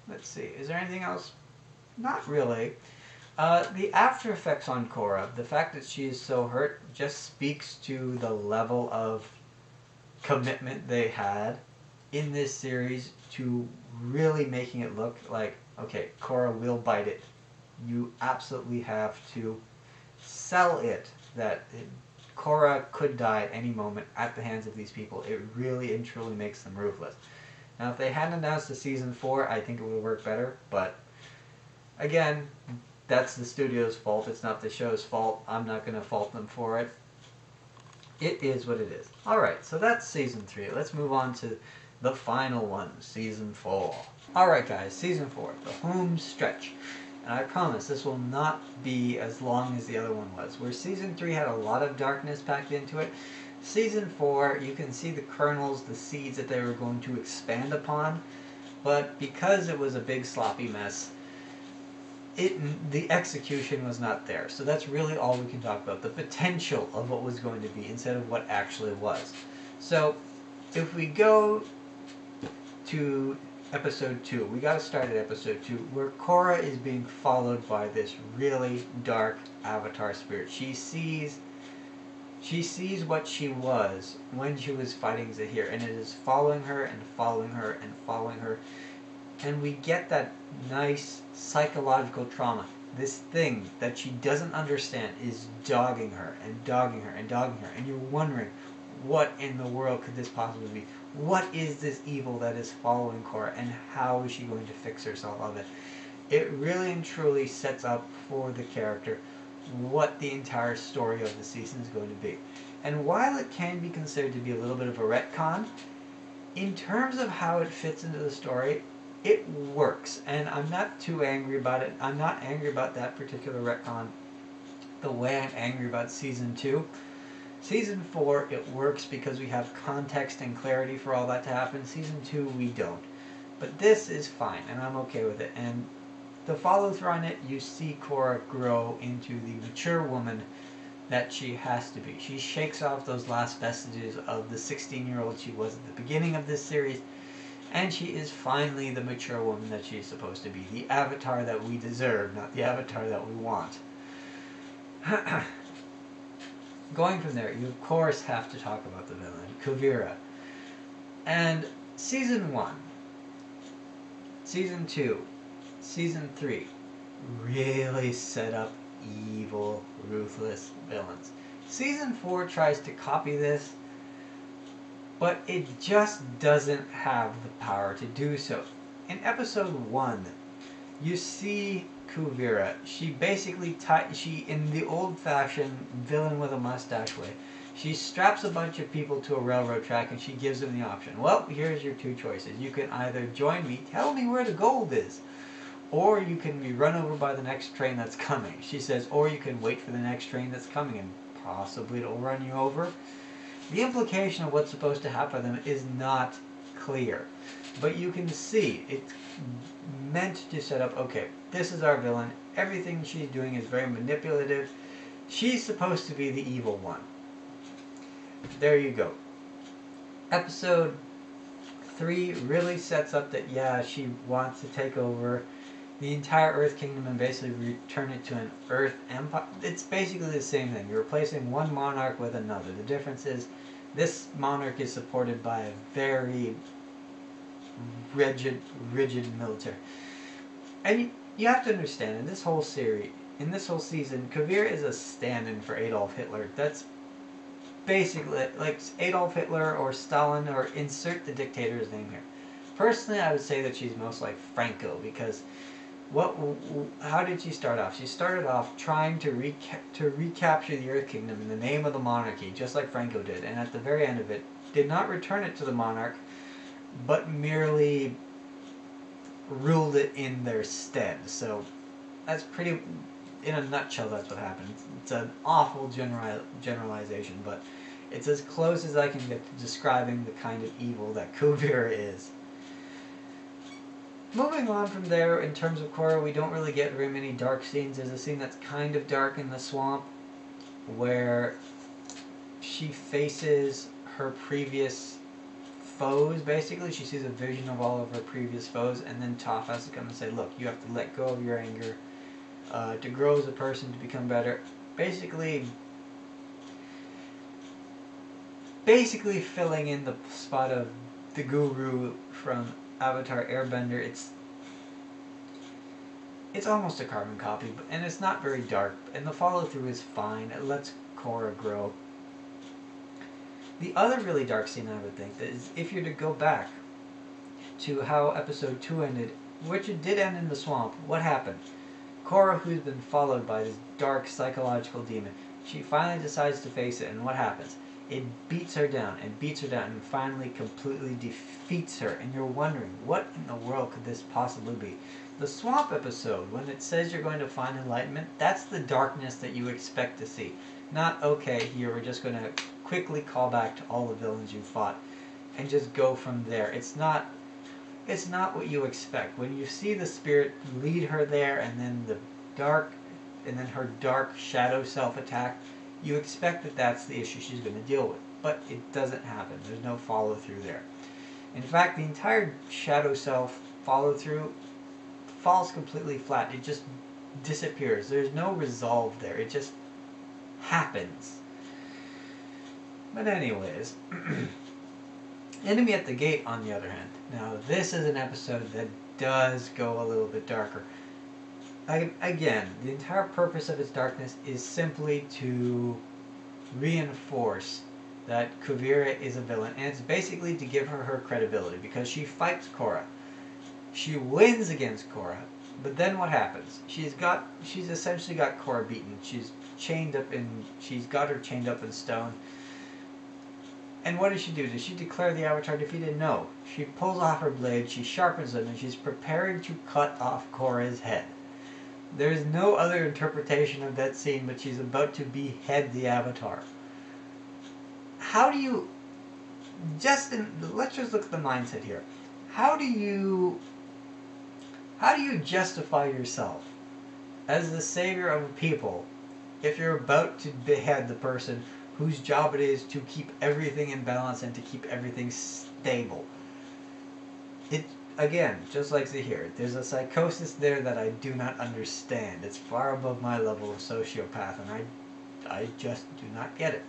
Let's see. Is there anything else? Not really. The after effects on Korra, the fact that she is so hurt, just speaks to the level of commitment they had in this series to really making it look like, okay, Korra will bite it. You absolutely have to sell it that Korra could die at any moment at the hands of these people. It really and truly makes them ruthless. Now, if they hadn't announced a season 4, I think it would work better, but again, that's the studio's fault. It's not the show's fault. I'm not going to fault them for it. It is what it is. Alright, so that's season 3. Let's move on to the final one, season 4. Alright guys, season 4, the home stretch. And I promise this will not be as long as the other one was. Where season 3 had a lot of darkness packed into it, season 4, you can see the kernels, the seeds that they were going to expand upon. But because it was a big sloppy mess, the execution was not there. So that's really all we can talk about. The potential of what was going to be instead of what actually was. So if we go to episode 2, we got to start at episode 2, where Korra is being followed by this really dark avatar spirit. She sees what she was when she was fighting Zahir, and it is following her and following her and following her. And we get that nice psychological trauma. This thing that she doesn't understand is dogging her and dogging her and dogging her. And you're wondering, what in the world could this possibly be? What is this evil that is following Korra, and how is she going to fix herself of it? It really and truly sets up for the character what the entire story of the season is going to be. And while it can be considered to be a little bit of a retcon, in terms of how it fits into the story, it works, and I'm not too angry about it. I'm not angry about that particular retcon the way I'm angry about season 2. Season 4, it works because we have context and clarity for all that to happen. Season 2, we don't. But this is fine, and I'm okay with it. And the follow-through on it, you see Korra grow into the mature woman that she has to be. She shakes off those last vestiges of the 16-year-old she was at the beginning of this series, and she is finally the mature woman that she's supposed to be. The avatar that we deserve, not the avatar that we want. Going from there, you of course have to talk about the villain, Kuvira. And season 1, season 2, season 3 really set up evil, ruthless villains. Season 4 tries to copy this, but it just doesn't have the power to do so. In episode 1, you see Kuvira. She basically, in the old-fashioned villain with a mustache way, she straps a bunch of people to a railroad track and she gives them the option. Well, here's your two choices. You can either join me, tell me where the gold is, or you can be run over by the next train that's coming. She says, or you can wait for the next train that's coming and possibly it'll run you over. The implication of what's supposed to happen to them is not clear. But you can see it's meant to set up, okay, this is our villain. Everything she's doing is very manipulative. She's supposed to be the evil one. There you go. Episode 3 really sets up that, yeah, she wants to take over the entire Earth Kingdom and basically return it to an Earth Empire. It's basically the same thing. You're replacing one monarch with another. The difference is this monarch is supported by a very rigid military. And you have to understand, in this whole series, in this whole season, Kuvira is a stand-in for Adolf Hitler. That's basically like Adolf Hitler or Stalin, or insert the dictator's name here. Personally, I would say that she's most like Franco, because how did she start off? She started off trying to recapture the Earth Kingdom in the name of the monarchy, just like Franco did, and at the very end of it, did not return it to the monarch, but merely ruled it in their stead. So that's pretty, in a nutshell, that's what happened. It's an awful generalization, but it's as close as I can get to describing the kind of evil that Kuvira is. Moving on from there, in terms of Korra, we don't really get very many dark scenes. There's a scene that's kind of dark in the swamp, where she faces her previous foes, basically. She sees a vision of all of her previous foes, and then Toph has to come and say, look, you have to let go of your anger. to grow as a person, to become better. Basically filling in the spot of the guru from Avatar Airbender. It's almost a carbon copy, and it's not very dark, and the follow through is fine. It lets Korra grow. The other really dark scene, I would think, is if you're to go back to how episode 2 ended, which it did end in the swamp. What happened? Korra, who's been followed by this dark psychological demon, she finally decides to face it, and what happens? It beats her down and beats her down and finally completely defeats her, and you're wondering, what in the world could this possibly be? The swamp episode, when it says you're going to find enlightenment, that's the darkness that you expect to see. Not, okay, here we're just going to quickly call back to all the villains you fought and just go from there. It's not what you expect. When you see the spirit lead her there, and then her dark shadow self attack, you expect that that's the issue she's going to deal with. But it doesn't happen. There's no follow through there. In fact, the entire shadow self follow through falls completely flat. It just disappears. There's no resolve there. It just happens. But anyways, Enemy at the Gate, on the other hand. Now, this is an episode that does go a little bit darker. Again, the entire purpose of its darkness is simply to reinforce that Kuvira is a villain, and it's basically to give her credibility, because she fights Korra. She wins against Korra, but then what happens? She's essentially got Korra beaten. She's got her chained up in stone. And what does she do? Does she declare the Avatar defeated? No. She pulls off her blade, she sharpens them, and she's preparing to cut off Korra's head. There's no other interpretation of that scene, but she's about to behead the Avatar. How do you... let's just look at the mindset here. How do you justify yourself as the savior of a people if you're about to behead the person whose job it is to keep everything in balance and to keep everything stable? Again, just like Zahir, there's a psychosis there that I do not understand. It's far above my level of sociopath, and I just do not get it.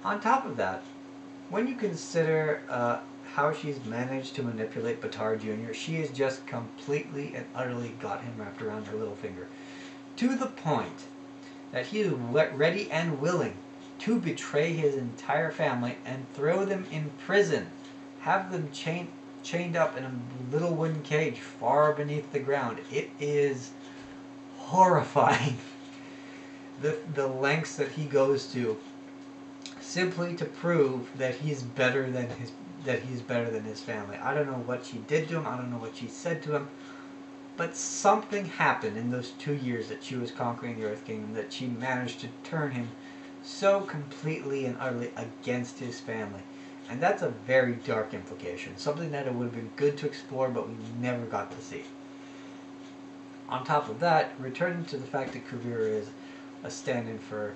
On top of that, when you consider how she's managed to manipulate Bataar Jr., she has just completely and utterly got him wrapped around her little finger. To the point that he is ready and willing to betray his entire family and throw them in prison, have them chained up in a little wooden cage far beneath the ground. It is horrifying. The lengths that he goes to simply to prove that he's better than his family. I don't know what she did to him. I don't know what she said to him. But something happened in those 2 years that she was conquering the Earth Kingdom that she managed to turn him so completely and utterly against his family. And that's a very dark implication. Something that it would have been good to explore, but we never got to see. On top of that, returning to the fact that Kuvira is a stand-in for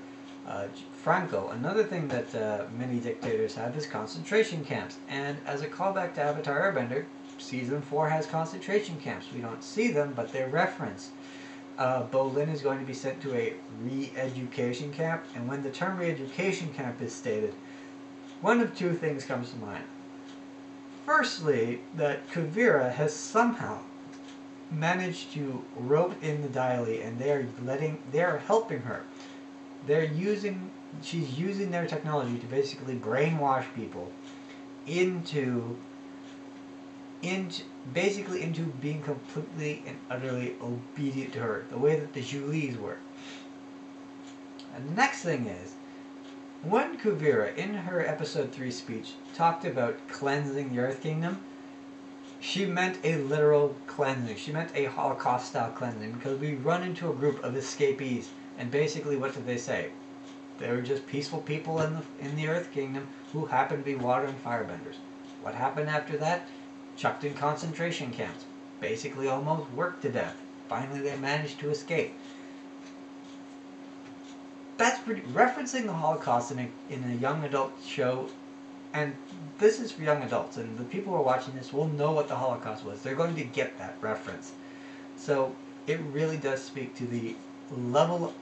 Franco, another thing that many dictators have is concentration camps. And as a callback to Avatar Airbender, Season 4 has concentration camps. We don't see them, but they're referenced. Bolin is going to be sent to a re-education camp, and when the term re-education camp is stated, one of two things comes to mind. Firstly, that Kuvira has somehow managed to rope in the Daily, and they are helping her. She's using their technology to basically brainwash people into being completely and utterly obedient to her, the way that the Julis were. And the next thing is, when Kuvira, in her episode 3 speech, talked about cleansing the Earth Kingdom, she meant a literal cleansing. She meant a Holocaust-style cleansing, because we run into a group of escapees, and basically what did they say? They were just peaceful people in the Earth Kingdom who happened to be water and firebenders. What happened after that? Chucked in concentration camps. Basically almost worked to death. Finally they managed to escape. That's referencing the Holocaust in a young adult show, and this is for young adults, and the people who are watching this will know what the Holocaust was. They're going to get that reference. So it really does speak to the level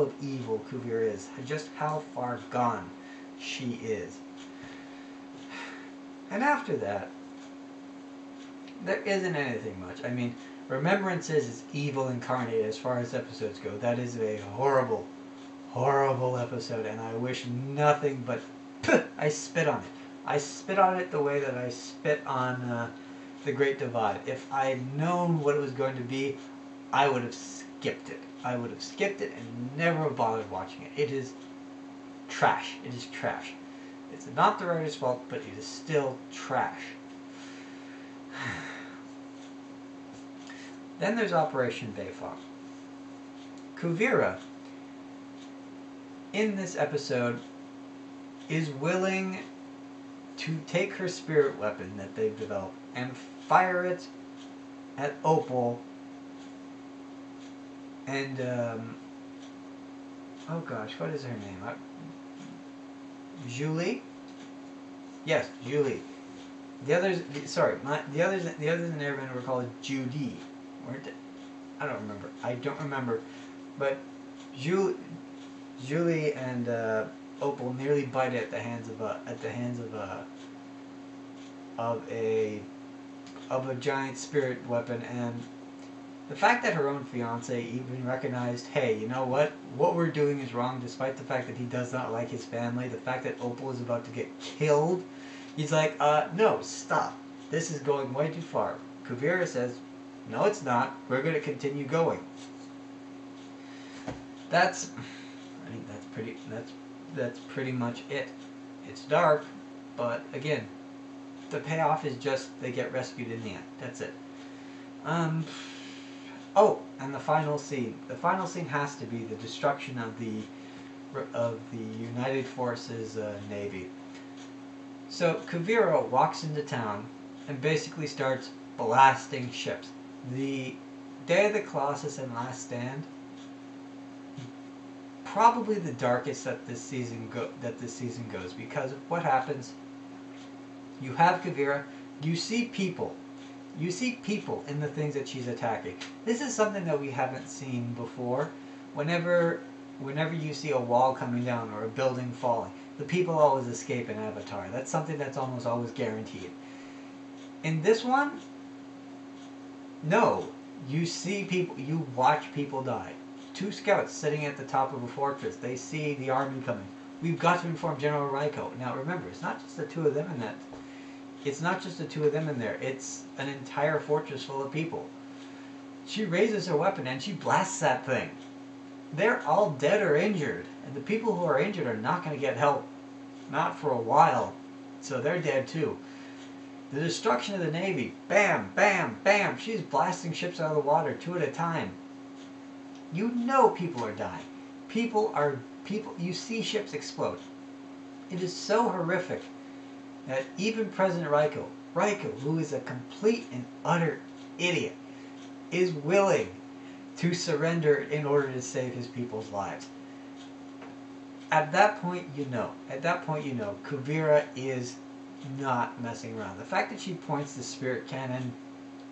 of evil Kuvira is, just how far gone she is. And after that, there isn't anything much. I mean, Remembrances is evil incarnate as far as episodes go. That is a horrible, horrible episode, and I wish nothing but I spit on it. I spit on it the way that I spit on The Great Divide. If I had known what it was going to be, I would have skipped it. I would have skipped it and never bothered watching it. It is trash. It is trash. It's not the writer's fault, but it is still trash. Then there's Operation Bayfog. Kuvira, in this episode, is willing to take her spirit weapon that they've developed and fire it at Opal and, oh gosh, what is her name? Julie? Yes, Julie. The others in Airbender were called Judy, weren't they? I don't remember. But Julie and Opal nearly bite it at the hands of a giant spirit weapon, and the fact that her own fiance even recognized, hey, you know what we're doing is wrong, despite the fact that he does not like his family, the fact that Opal is about to get killed, he's like, no, stop. This is going way too far. Kuvira says, no, it's not. We're going to continue going. That's pretty much it. It's dark, but again, the payoff is just they get rescued in the end. That's it. Oh, and the final scene. The final scene has to be the destruction of the United Forces Navy. So Kuvira walks into town and basically starts blasting ships. The Day of the Colossus and Last Stand, probably the darkest that this season goes, because what happens, you have Kuvira, you see people in the things that she's attacking. This is something that we haven't seen before. Whenever you see a wall coming down or a building falling, the people always escape in Avatar. That's something that's almost always guaranteed. In this one, no. You see people, you watch people die. 2 scouts sitting at the top of a fortress. They see the army coming. We've got to inform General Raiko. Now remember, it's not just the 2 of them in that. It's not just the 2 of them in there. It's an entire fortress full of people. She raises her weapon and she blasts that thing. They're all dead or injured. And the people who are injured are not going to get help. Not for a while. So they're dead too. The destruction of the Navy. Bam, bam, bam. She's blasting ships out of the water 2 at a time. You know people are dying. You see ships explode. It is so horrific that even President Raiko, who is a complete and utter idiot, is willing to surrender in order to save his people's lives. At that point, you know. Kuvira is not messing around. The fact that she points the spirit cannon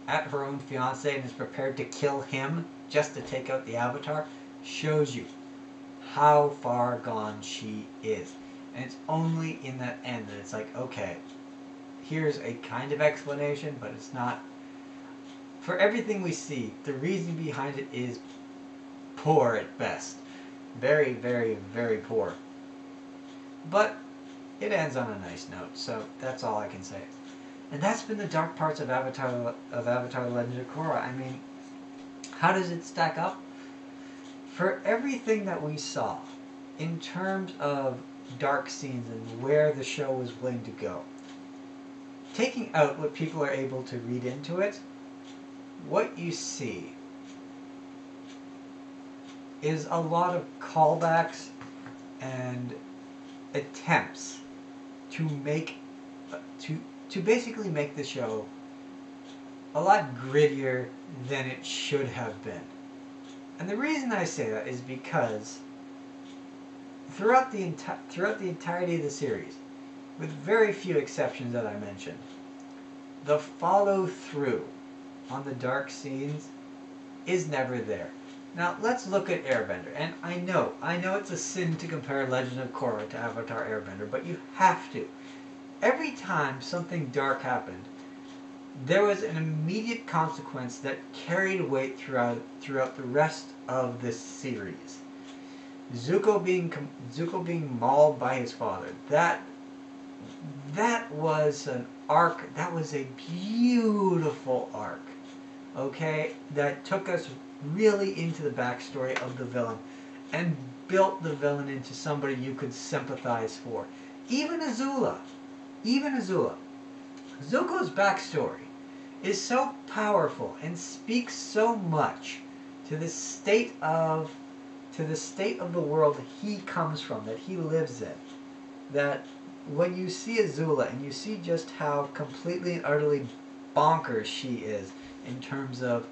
at her own fiancé and is prepared to kill him just to take out the Avatar shows you how far gone she is. And it's only in that end that it's like, okay, here's a kind of explanation, but it's not. For everything we see, the reason behind it is poor at best. Very, very, very poor. But it ends on a nice note, so that's all I can say. And that's been the dark parts of Avatar Legend of Korra. I mean, how does it stack up? For everything that we saw, in terms of dark scenes and where the show was willing to go, taking out what people are able to read into it, what you see is a lot of callbacks and attempts to make to basically make the show a lot grittier than it should have been. And the reason I say that is because throughout the entirety of the series, with very few exceptions that I mentioned, the follow through on the dark scenes is never there. Now let's look at Airbender. And I know it's a sin to compare Legend of Korra to Avatar Airbender, but you have to. Every time something dark happened, there was an immediate consequence that carried weight throughout the rest of this series. Zuko being mauled by his father. That was an arc. That was a beautiful arc. Okay, that took us really into the backstory of the villain and built the villain into somebody you could sympathize for. Even Azula. Zuko's backstory is so powerful and speaks so much to the state of the world he comes from, that he lives in, that when you see Azula and you see just how completely and utterly bonkers she is in terms of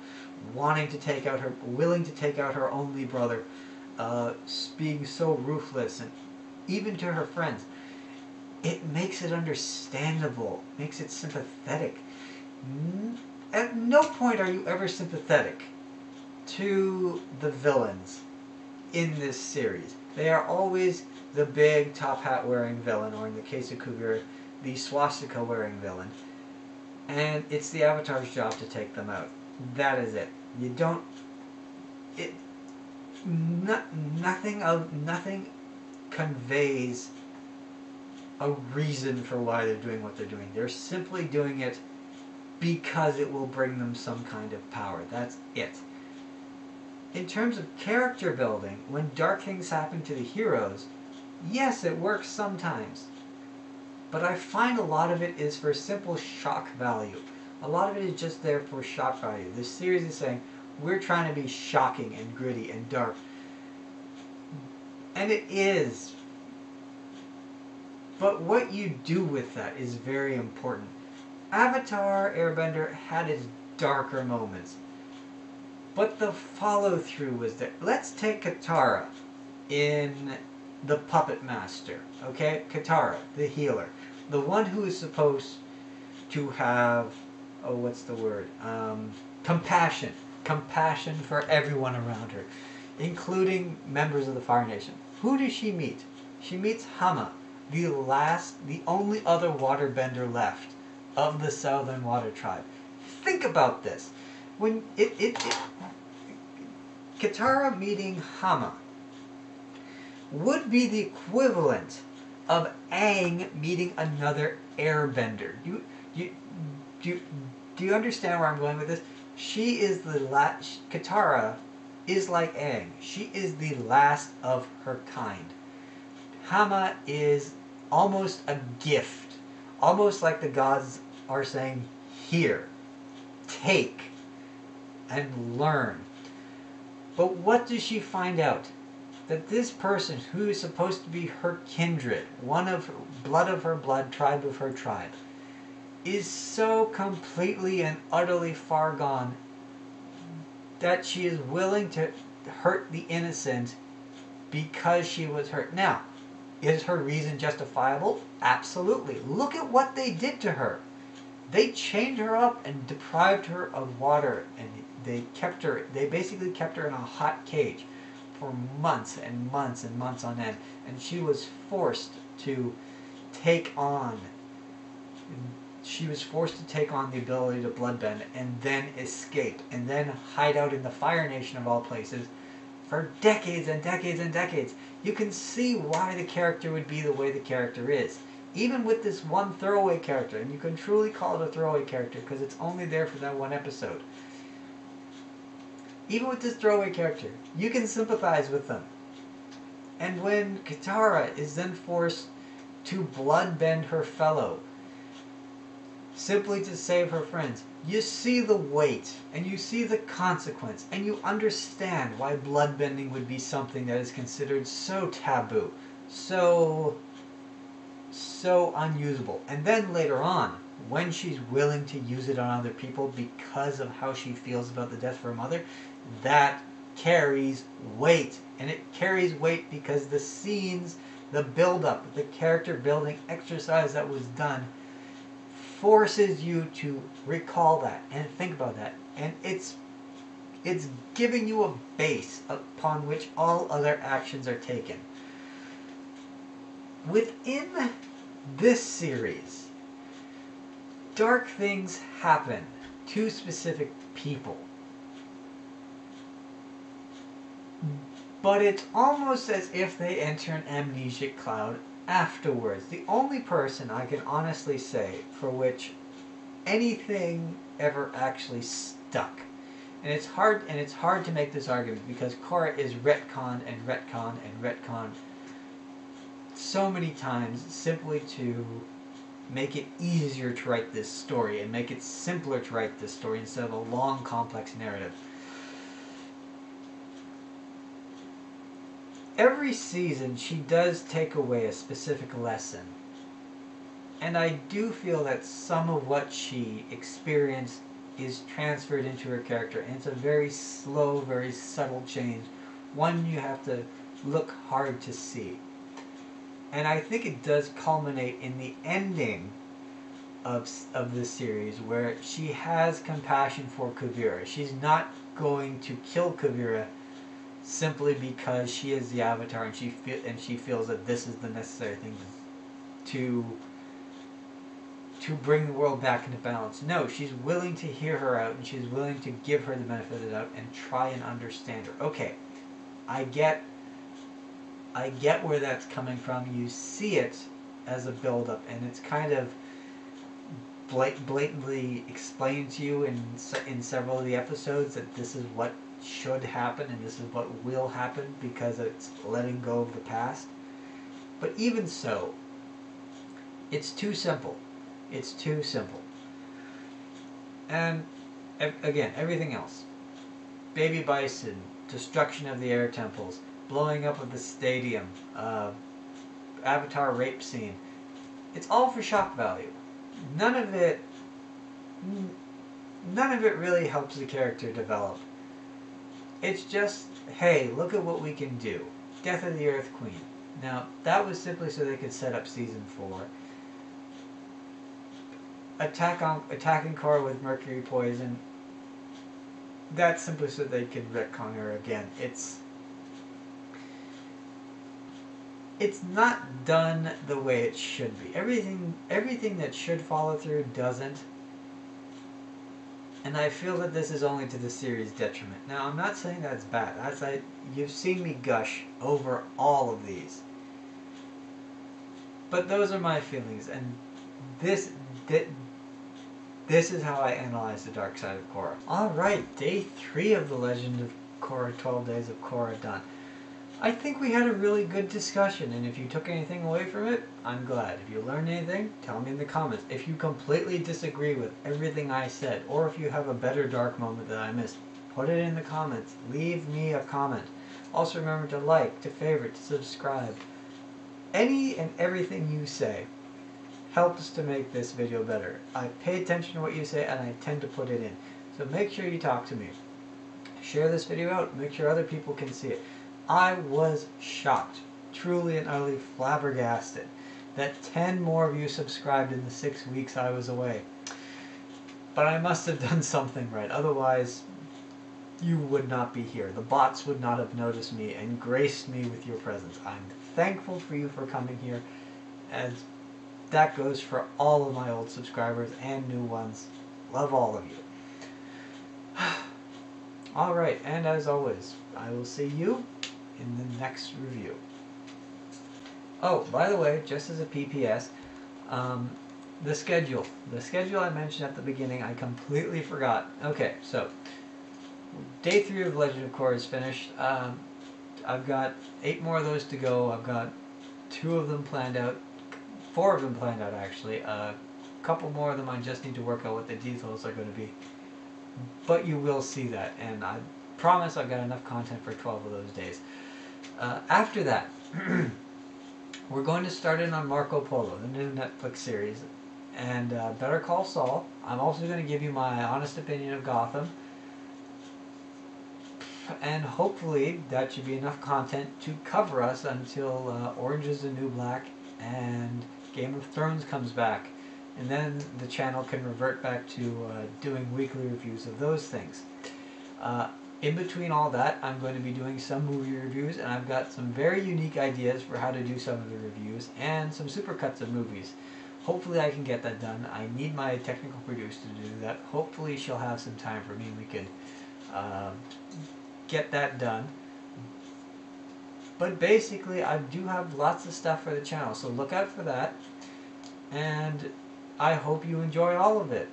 willing to take out her only brother, being so ruthless, and even to her friends, it makes it understandable, makes it sympathetic. At no point are you ever sympathetic to the villains in this series. They are always the big top hat wearing villain, or in the case of Kuvira, the swastika wearing villain. And it's the Avatar's job to take them out. That is it. You don't... Nothing conveys a reason for why they're doing what they're doing. They're simply doing it because it will bring them some kind of power. That's it. In terms of character building, when dark things happen to the heroes, yes, it works sometimes. But I find a lot of it is for simple shock value. A lot of it is just there for shock value. This series is saying, we're trying to be shocking and gritty and dark. And it is. But what you do with that is very important. Avatar Airbender had its darker moments. But the follow-through was there. Let's take Katara in The Puppet Master. Okay? Katara, the healer. The one who is supposed to have, oh, what's the word? Compassion. Compassion for everyone around her, including members of the Fire Nation. Who does she meet? She meets Hama, the only other waterbender left of the Southern Water Tribe. Think about this. When Katara meeting Hama would be the equivalent of Aang meeting another airbender. Do you understand where I'm going with this? She is the last. Katara is like Aang. She is the last of her kind. Hama is almost a gift. Almost like the gods are saying, here, take, and learn. But what does she find out? That this person who is supposed to be her kindred, one of her blood, tribe of her tribe, is so completely and utterly far gone that she is willing to hurt the innocent because she was hurt. Now, is her reason justifiable? Absolutely. Look at what they did to her. They chained her up and deprived her of water, and they basically kept her in a hot cage for months and months and months on end, and she was forced to take on the ability to bloodbend and then escape and then hide out in the Fire Nation of all places for decades and decades and decades. You can see why the character would be the way the character is. Even with this one throwaway character, and you can truly call it a throwaway character because it's only there for that one episode. Even with this throwaway character, you can sympathize with them. And when Katara is then forced to bloodbend her fellow, simply to save her friends, you see the weight, and you see the consequence, and you understand why bloodbending would be something that is considered so taboo, so unusable. And then later on, when she's willing to use it on other people because of how she feels about the death of her mother, that carries weight. And it carries weight because the scenes, the build-up, the character building exercise that was done forces you to recall that and think about that. And it's It's giving you a base upon which all other actions are taken. Within this series, dark things happen to specific people. But it's almost as if they enter an amnesic cloud afterwards. The only person I can honestly say for which anything ever actually stuck. And it's hard to make this argument because Korra is retconned and retconned and retconned so many times simply to make it easier to write this story and make it simpler to write this story instead of a long, complex narrative. Every season she does take away a specific lesson. And I do feel that some of what she experienced is transferred into her character. And it's a very slow, very subtle change. One you have to look hard to see. And I think it does culminate in the ending of this series where she has compassion for Kuvira. She's not going to kill Kuvira simply because she is the Avatar and she feels that this is the necessary thing to bring the world back into balance. No, she's willing to hear her out and she's willing to give her the benefit of the doubt and try and understand her. Okay, I get where that's coming from. You see it as a build-up and it's kind of blatantly explained to you in several of the episodes that this is what should happen and this is what will happen because it's letting go of the past. But even so, it's too simple. It's too simple. And again, everything else. Baby Bison, destruction of the air temples, blowing up of the stadium, Avatar rape scene. It's all for shock value. None of it really helps the character develop. It's just, hey, look at what we can do. Death of the Earth Queen. Now, that was simply so they could set up Season 4. Attacking Korra with mercury poison. That's simply so they could retcon her again. It's not done the way it should be. Everything that should follow through doesn't. And I feel that this is only to the series' detriment. Now, I'm not saying that's bad. You've seen me gush over all of these. But those are my feelings, and this is how I analyze the dark side of Korra. Alright, day 3 of The Legend of Korra, 12 Days of Korra done. I think we had a really good discussion, and if you took anything away from it, I'm glad. If you learned anything, tell me in the comments. If you completely disagree with everything I said, or if you have a better dark moment that I missed, put it in the comments. Leave me a comment. Also remember to like, to favorite, to subscribe. Any and everything you say helps to make this video better. I pay attention to what you say, and I tend to put it in. So make sure you talk to me. Share this video out. Make sure other people can see it. I was shocked, truly and utterly flabbergasted, that 10 more of you subscribed in the 6 weeks I was away. But I must have done something right, otherwise you would not be here. The bots would not have noticed me and graced me with your presence. I'm thankful for you for coming here, as that goes for all of my old subscribers and new ones. Love all of you. Alright, and as always, I will see you in the next review. Oh, by the way, just as a PPS, the schedule. The schedule I mentioned at the beginning, I completely forgot. Okay, so, day 3 of Legend of Korra is finished. I've got 8 more of those to go. I've got 2 of them planned out. 4 of them planned out, actually. A couple more of them I just need to work out what the details are going to be. But you will see that, and I promise I've got enough content for 12 of those days. After that, we're going to start in on Marco Polo, the new Netflix series, and Better Call Saul. I'm also going to give you my honest opinion of Gotham, and hopefully that should be enough content to cover us until Orange is the New Black and Game of Thrones comes back, and then the channel can revert back to doing weekly reviews of those things. In between all that, I'm going to be doing some movie reviews, and I've got some very unique ideas for how to do some of the reviews, and some supercuts of movies. Hopefully I can get that done. I need my technical producer to do that. Hopefully she'll have some time for me and we could get that done. But basically I do have lots of stuff for the channel, so look out for that. And I hope you enjoy all of it.